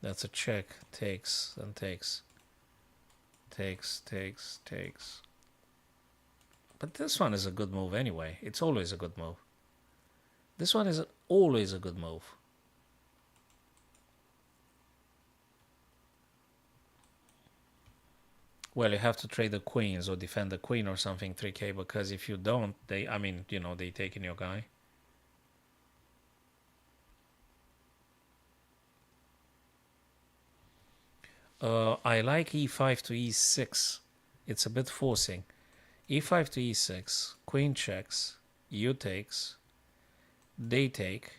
That's a check. Takes and takes. Takes. But this one is a good move anyway. It's always a good move. This one is always a good move. Well, you have to trade the queens or defend the queen or something 3k, because if you don't, they, I mean, you know, they take in your guy. I like e5 to e6. It's a bit forcing. e5 to e6, queen checks, you takes, they take,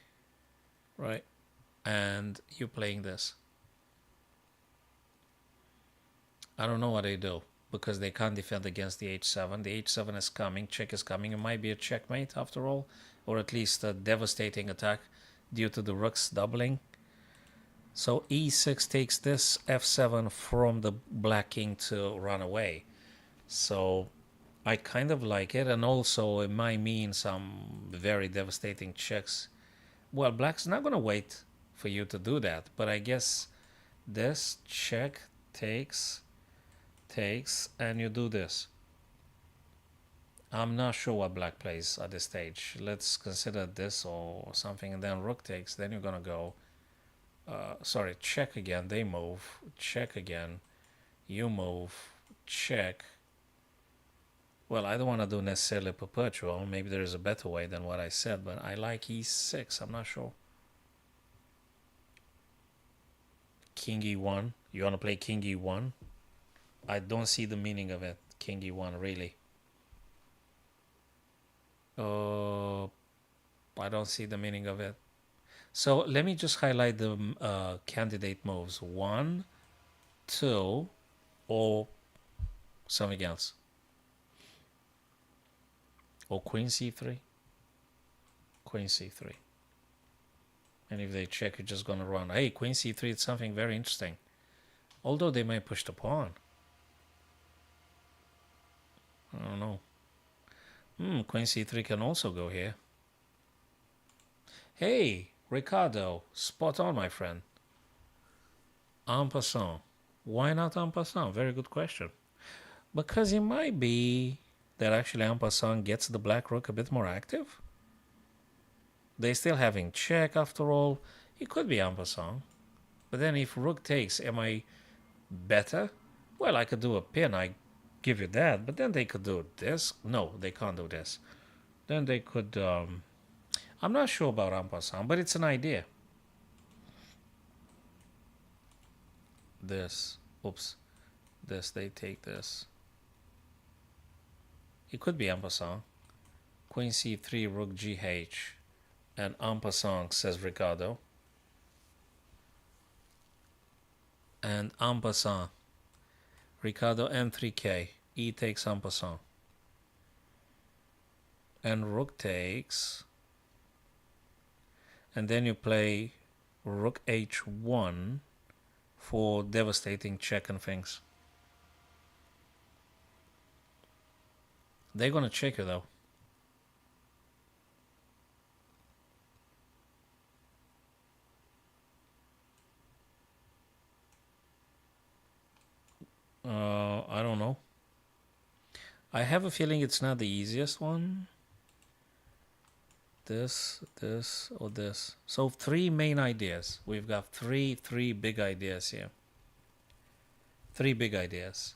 right? And you playing this. I don't know what they do because they can't defend against the h7. The h7 is coming, check is coming. It might be a checkmate after all, or at least a devastating attack due to the rooks doubling. So e6 takes this f7 from the black king to run away. So I kind of like it, and also it might mean some very devastating checks. Well, black's not going to wait for you to do that, but I guess this check takes, and you do this. I'm not sure what black plays at this stage. Let's consider this or something, and then rook takes. Then you're going to go, sorry, check again. They move, check again. You move, check. Well, I don't want to do necessarily perpetual. Maybe there is a better way than what I said, but I like e6. I'm not sure. King e1. You want to play king e1? I don't see the meaning of it. King e1, really. I don't see the meaning of it. So let me just highlight the candidate moves. 1, 2, or something else. Or queen c3. Queen c3. And if they check, you're just going to run. Hey, queen c3, it's something very interesting. Although they may push the pawn. I don't know. Queen c3 can also go here. Hey, Ricardo, spot on, my friend. En passant. Why not en passant? Very good question. Because it might be that actually en passant gets the black rook a bit more active. They still having check after all. It could be en passant. But then if rook takes, am I better? Well, I could do a pin, I give you that. But then they could do this. No, they can't do this. Then they could... I'm not sure about en passant, but it's an idea. This. Oops. This, they take this. It could be en passant. Queen c3, rook gh. And en passant, says Ricardo. And en passant. Ricardo m3k. E takes en passant. And rook takes. And then you play rook h1 for devastating check and things. They're going to check you though. I don't know. I have a feeling it's not the easiest one. This, or this. So 3 main ideas. We've got three big ideas here. 3 big ideas.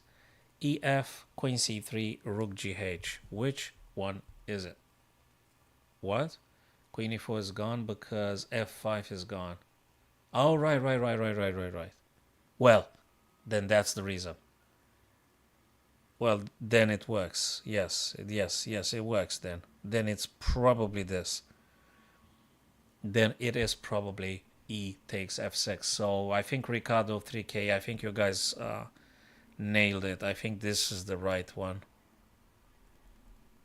EF, Queen C3, Rook GH. Which one is it? What? Queen E4 is gone because F5 is gone. Oh, right. Well, then that's the reason. Well, then it works. Yes, it works then. Then it's probably this. Then it is probably E takes F6. So I think Ricardo 3K, I think you guys nailed it. I think this is the right one.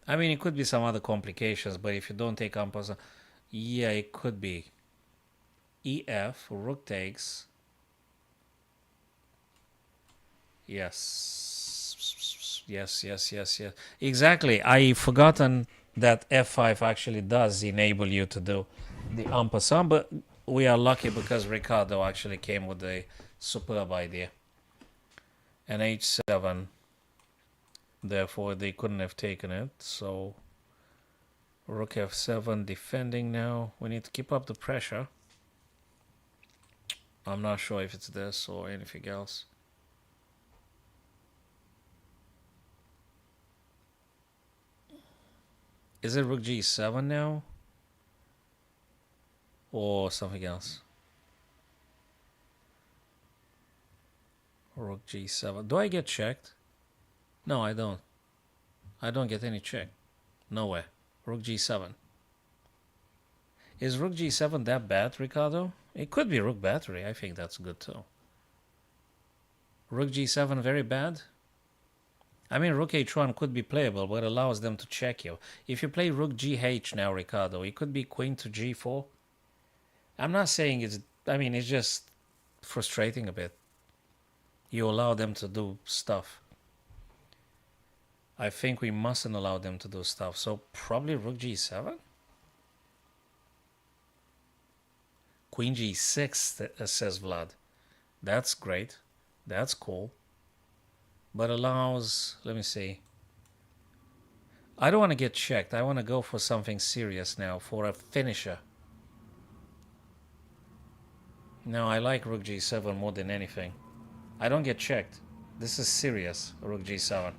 I mean, it could be some other complications, but if you don't take en passant, yeah, it could be. EF, rook takes. Yes. Exactly. I forgotten that F5 actually does enable you to do the en passant, but we are lucky because Ricardo actually came with a superb idea. And H7, therefore they couldn't have taken it. So rook F7 defending now. We need to keep up the pressure. I'm not sure if it's this or anything else. Is it rook g7 now? Or something else? Rook g7. Do I get checked? No, I don't. I don't get any check. No way. Rook g7. Is rook g7 that bad, Ricardo? It could be rook battery. I think that's good too. Rook g7 very bad? I mean, rook h1 could be playable, but allows them to check you. If you play rook gh now, Ricardo, it could be queen to g4. I'm not saying it's... I mean, it's just frustrating a bit. You allow them to do stuff. I think we mustn't allow them to do stuff. So probably rook g7? Queen g6, says Vlad. That's great. That's cool. But allows... Let me see. I don't want to get checked. I want to go for something serious now. For a finisher. No, I like rook g7 more than anything. I don't get checked. This is serious, rook g7.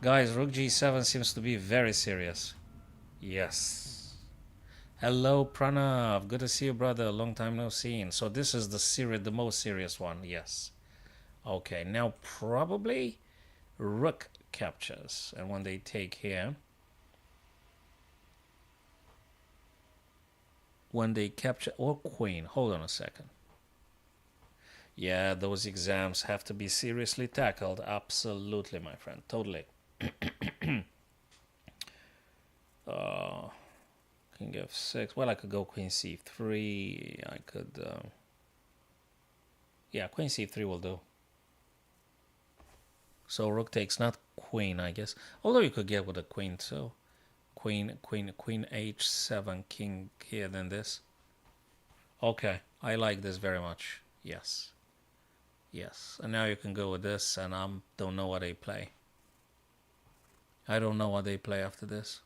Guys, rook g7 seems to be very serious. Yes. Hello, Pranav. Good to see you, brother. Long time no seen. So this is the most serious one. Yes. Okay, now probably rook captures. And when they take here... When they capture... Or queen. Hold on a second. Yeah, those exams have to be seriously tackled. Absolutely, my friend. Totally. King f6. Well, I could go queen c3. I could... yeah, queen c3 will do. So rook takes not queen, I guess. Although you could get with a queen too. Queen h7, king here, then this. Okay, I like this very much. Yes. Yes, and now you can go with this, and I don't know what they play. I don't know what they play after this.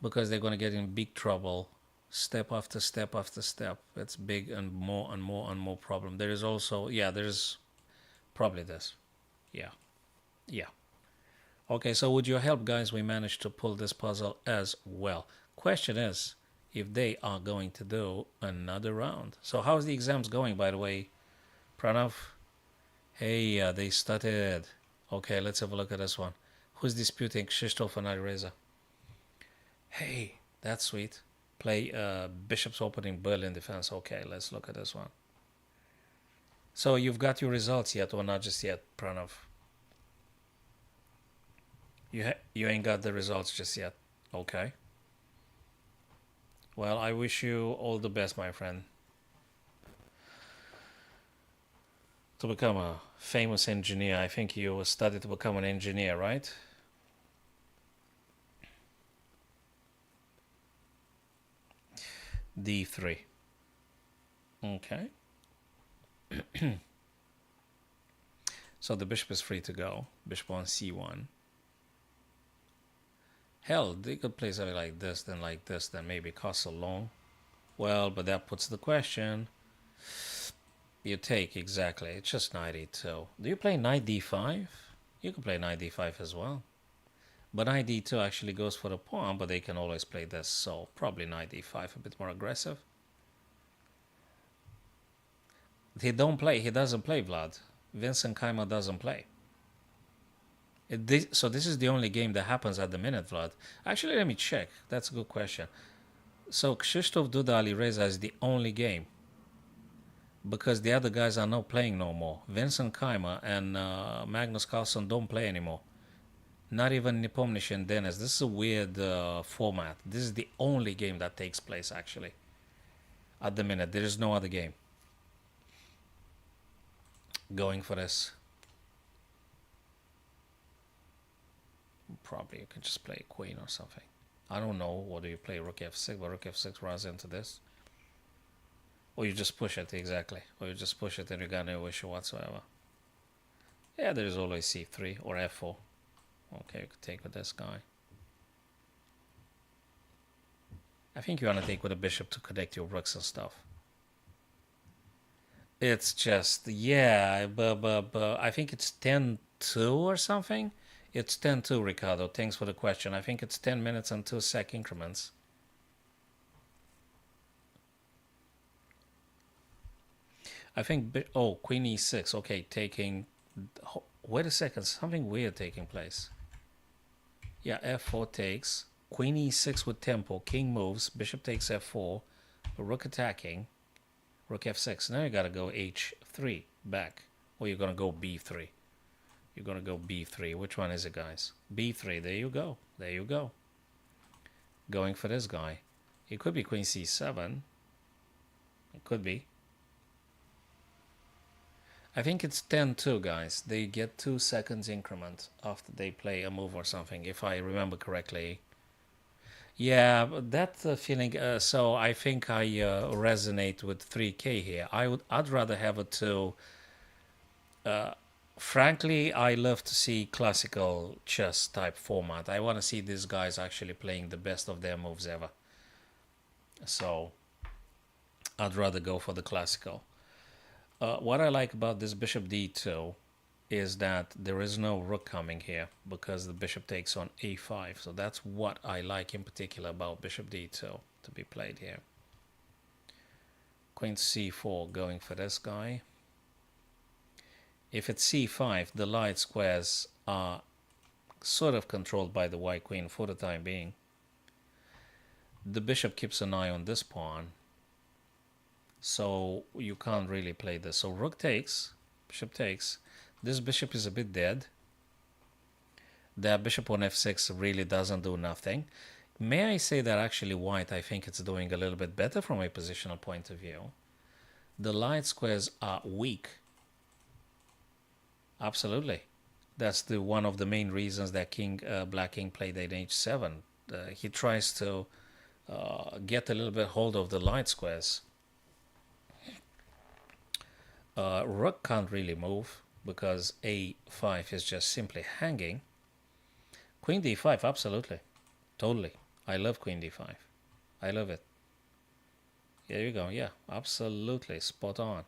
Because they're going to get in big trouble. Step after step after step. It's big and more and more and more problem. There is also, yeah, there's probably this. Yeah. Yeah. Okay, so with your help, guys, we managed to pull this puzzle as well. Question is, if they are going to do another round. So how's the exams going, by the way, Pranav? Hey, they started. Okay, let's have a look at this one. Who's disputing? Krzysztof and Ireza. Hey, that's sweet. Play Bishop's opening, Berlin defense. Okay, let's look at this one. So you've got your results yet or not just yet, Pranav? You ain't got the results just yet. Okay. Well, I wish you all the best, my friend. To become a famous engineer, I think you studied to become an engineer, right? D3. Okay. So the bishop is free to go. Bishop on c1. Hell, they could play something like this, then maybe castle long. Well, but that puts the question. You take, exactly. It's just knight e2. Do you play knight d5? You can play knight d5 as well. But knight d2 actually goes for the pawn, but they can always play this, so probably knight d5, a bit more aggressive. He doesn't play, Vlad. Vincent Keimer doesn't play. So this is the only game that happens at the minute, Vlad. Actually, let me check. That's a good question. So Krzysztof Duda Alireza is the only game. Because the other guys are not playing no more. Vincent Keimer and Magnus Carlsen don't play anymore. Not even Nepomniachtchi and Dennis. This is a weird format. This is the only game that takes place, actually. At the minute. There is no other game going for this. Probably you can just play queen or something. I don't know. What do you play? Rook f6, but rook f6 runs into this. Or you just push it, exactly. Or you just push it and you got no issue whatsoever. Yeah, there's always c3 or f4. Okay, you could take with this guy. I think you want to take with a bishop to connect your rooks and stuff. It's just, yeah, but I think it's 10-2 or something. It's 10-2, Ricardo. Thanks for the question. I think it's 10 minutes and 2-sec increments. I think... Oh, queen e6. Okay, taking... Wait a second. Something weird taking place. Yeah, f4 takes. Queen e6 with tempo. King moves. Bishop takes f4. Rook attacking. Rook f6. Now you gotta go h3 back. Or you're gonna go b3. You're gonna go b3. Which one is it, guys? b3. There you go. There you go. Going for this guy. It could be queen c7. It could be. I think it's 10-2, guys. They get 2 seconds increment after they play a move or something, if I remember correctly. Yeah, that feeling. So I think I resonate with 3K here. I'd rather have a 2. Frankly, I love to see classical chess type format. I want to see these guys actually playing the best of their moves ever. So I'd rather go for the classical. What I like about this bishop d2 is that there is no rook coming here because the bishop takes on a5. So that's what I like in particular about bishop d2 to be played here. Queen c4 going for this guy. If it's c5, the light squares are sort of controlled by the white queen for the time being. The bishop keeps an eye on this pawn. So you can't really play this. So rook takes, bishop takes. This bishop is a bit dead. That bishop on f6 really doesn't do nothing. May I say that actually white, I think it's doing a little bit better from a positional point of view. The light squares are weak. Absolutely. That's one of the main reasons that Black King played at h7. He tries to get a little bit hold of the light squares. Rook can't really move because a5 is just simply hanging. Queen d5, absolutely. Totally. I love queen d5. I love it. There you go. Yeah, absolutely. Spot on.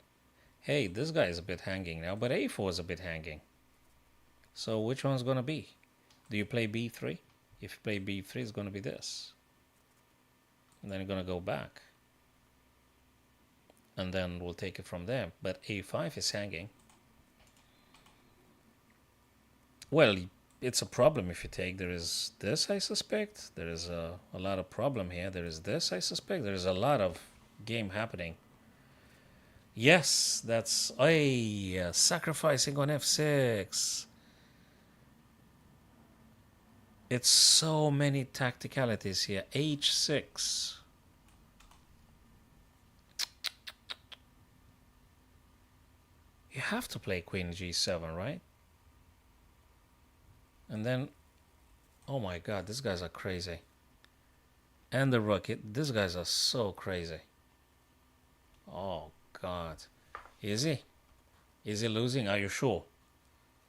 Hey, this guy is a bit hanging now, but a4 is a bit hanging. So which one's going to be? Do you play b3? If you play b3, it's going to be this. And then you're going to go back. And then we'll take it from there. But a5 is hanging. Well, it's a problem if you take. There is this, I suspect. There is a lot of problem here. There is this, I suspect. There is a lot of game happening. Yes, that's sacrificing on f6. It's so many tacticalities here. h6. You have to play queen g7, right? And then, oh my god, these guys are crazy. And the rook, these guys are so crazy. Oh god. Is he? Is he losing? Are you sure?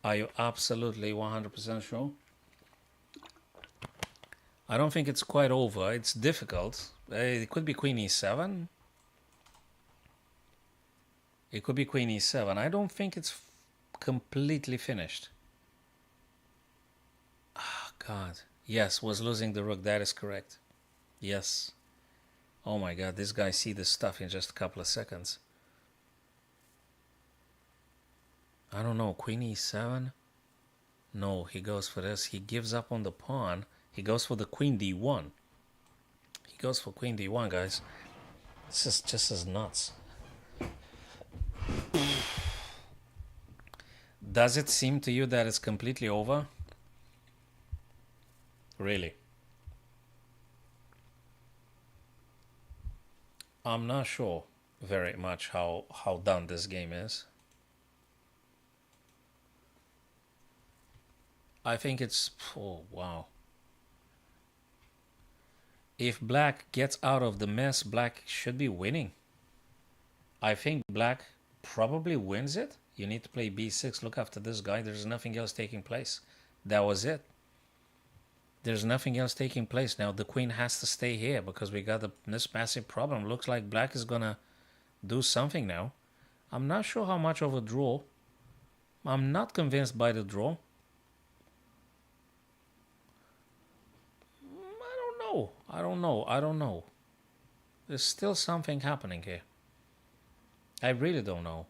Are you absolutely 100% sure? I don't think it's quite over. It's difficult. It could be queen e7. It could be queen e7. I don't think it's completely finished. Oh, God. Yes, was losing the rook. That is correct. Yes. Oh, my God. This guy see this stuff in just a couple of seconds. I don't know. Queen e7? No, he goes for this. He gives up on the pawn. He goes for the queen d1. He goes for queen d1, guys. This is just as nuts. Does it seem to you that it's completely over? Really? I'm not sure very much how done this game is. I think it's... Oh, wow. If black gets out of the mess, black should be winning. I think black probably wins it. You need to play b6. Look after this guy. There's nothing else taking place. That was it. There's nothing else taking place now. The queen has to stay here because we got this massive problem. Looks like black is going to do something now. I'm not sure how much of a draw. I'm not convinced by the draw. I don't know. I don't know. There's still something happening here. I really don't know.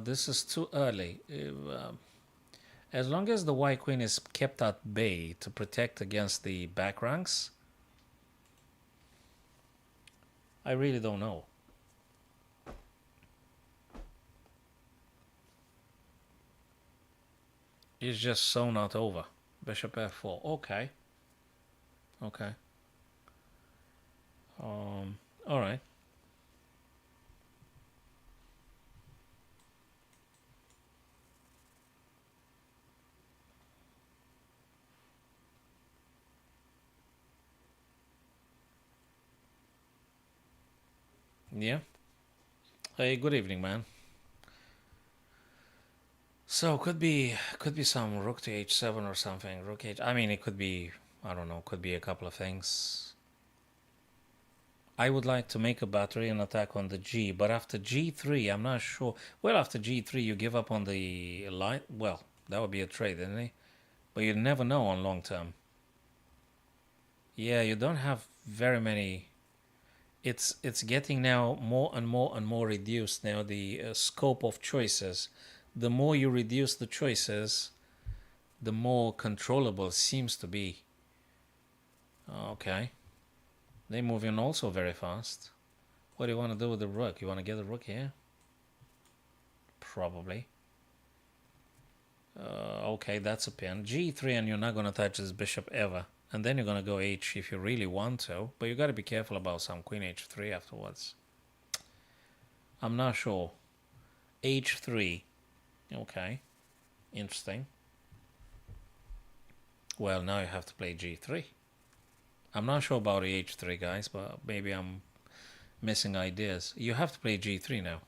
This is too early. As long as the white queen is kept at bay to protect against the back ranks, I really don't know. It's just so not over. Bishop f4. Okay. Okay. All right. Yeah. Hey, good evening, man. So could be some rook to h7 or something. Rook h. I mean, it could be, I don't know. Could be a couple of things. I would like to make a battery and attack on the g, but after g3, I'm not sure. Well, after g3, you give up on the line. Well, that would be a trade, isn't it? But you never know on long term. Yeah, you don't have very many. It's getting now more and more and more reduced now, the scope of choices. The more you reduce the choices, the more controllable it seems to be. Okay. They're moving also very fast. What do you want to do with the rook? You want to get the rook here? Probably. Okay, that's a pin. g3, and you're not going to touch this bishop ever. And then you're going to go h if you really want to. But you got to be careful about some queen h3 afterwards. I'm not sure. h3. Okay. Interesting. Well, now you have to play g3. I'm not sure about the h3, guys, but maybe I'm missing ideas. You have to play g3 now.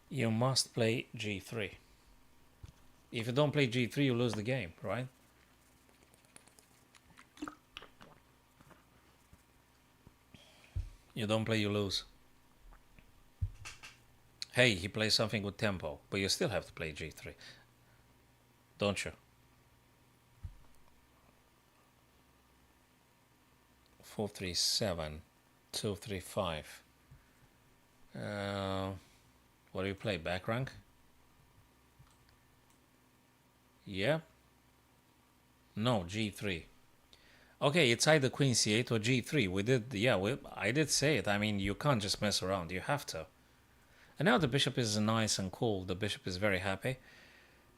You must play g3. If you don't play g3, you lose the game, right? You don't play, you lose. Hey, he plays something with tempo, but you still have to play g3, don't you? 4-3-7, 2-3-5. What do you play? Back rank? Yeah. No, g3. Okay, it's either queen c8 or g3. We did, yeah, I did say it. I mean, you can't just mess around. You have to. And now the bishop is nice and cool. The bishop is very happy.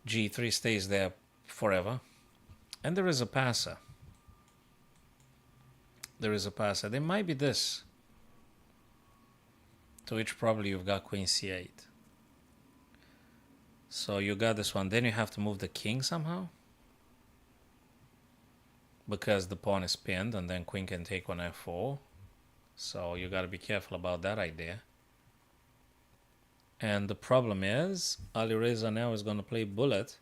g3 stays there forever. And there is a passer. There is a passer. There might be this. To which probably you've got queen c8. So you got this one. Then you have to move the king somehow. Because the pawn is pinned and then queen can take on f4. So you got to be careful about that idea. And the problem is, Alireza now is going to play bullet,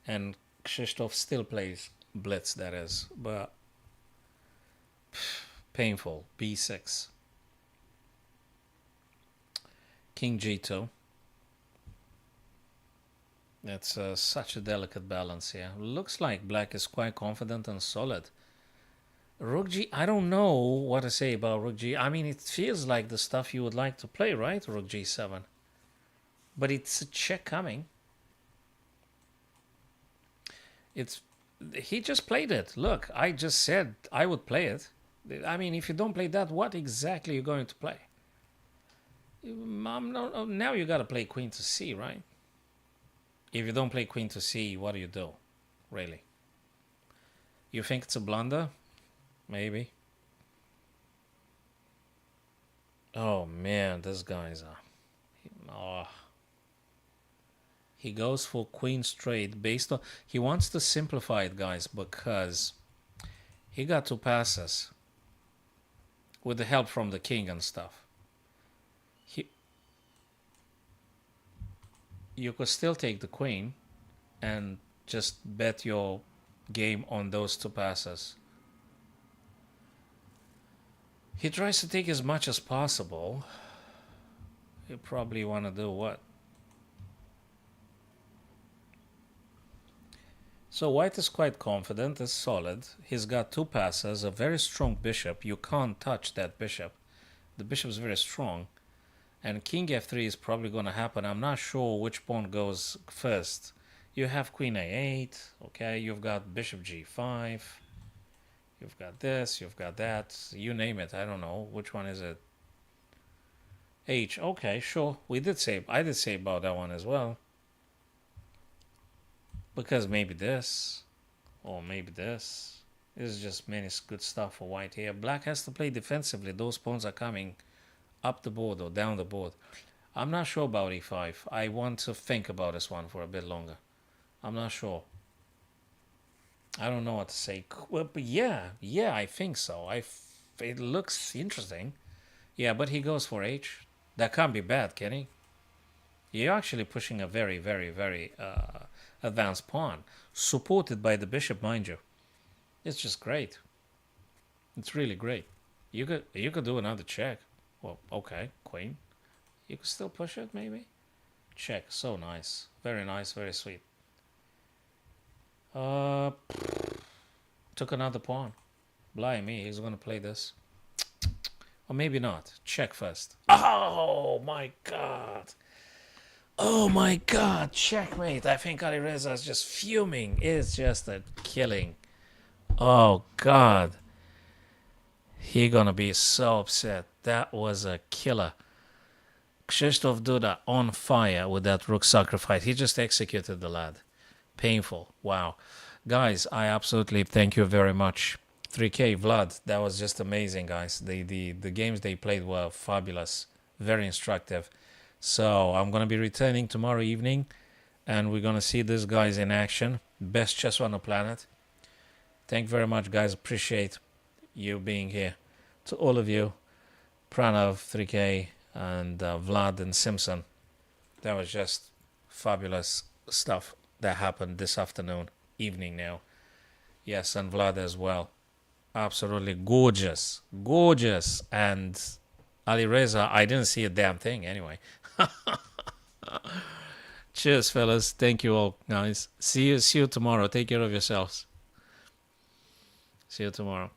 and Krzysztof still plays blitz, that is. But painful. b6. King g2. That's such a delicate balance here. Looks like black is quite confident and solid. Rook g, I don't know what to say about rook g. I mean, it feels like the stuff you would like to play, right? Rook g7. But it's a check coming. He just played it. Look, I just said I would play it. I mean, if you don't play that, what exactly are you going to play? Now you got to play queen to c, right? If you don't play queen to c, what do you do? Really? You think it's a blunder? Maybe. Oh man, this guy's he goes for queen straight based on, he wants to simplify it, guys, because he got two passes with the help from the king and stuff. You could still take the queen and just bet your game on those two passes. He tries to take as much as possible. You probably want to do what? So white is quite confident, is solid. He's got two passes, a very strong bishop. You can't touch that bishop. The bishop is very strong. And king f3 is probably going to happen. I'm not sure which pawn goes first. You have queen a8, okay? You've got bishop g5. You've got this, you've got that. You name it, I don't know. Which one is it? H, okay, sure. I did say about that one as well. Because maybe this, or maybe this. This is just many good stuff for white here. Black has to play defensively. Those pawns are coming up the board or down the board. I'm not sure about e5. I want to think about this one for a bit longer. I'm not sure. I don't know what to say. Well, but yeah, I think so. It looks interesting. Yeah, but he goes for h. That can't be bad, can he? You're actually pushing a very, very, very advanced pawn, supported by the bishop, mind you. It's just great. It's really great. You could do another check. Well, okay, queen. You could still push it, maybe. Check. So nice, very sweet. Took another pawn. Blimey, he's gonna play this. Or maybe not. Check first. Oh my god. Oh my god, checkmate. I think Alireza is just fuming. It's just a killing. Oh god. He gonna be so upset. That was a killer. Krzysztof Duda on fire with that rook sacrifice. He just executed the lad. Painful. Wow. Guys, I absolutely thank you very much. 3K Vlad, that was just amazing, guys. The games they played were fabulous. Very instructive. So I'm going to be returning tomorrow evening, and we're going to see these guys in action. Best chess on the planet. Thank you very much, guys. Appreciate you being here. To all of you, Pranav, 3K, and Vlad and Simpson. That was just fabulous stuff that happened this evening now. Yes, and Vlad as well. Absolutely gorgeous. Gorgeous. And Alireza, I didn't see a damn thing anyway. Cheers, fellas. Thank you all, guys. See you tomorrow. Take care of yourselves. See you tomorrow.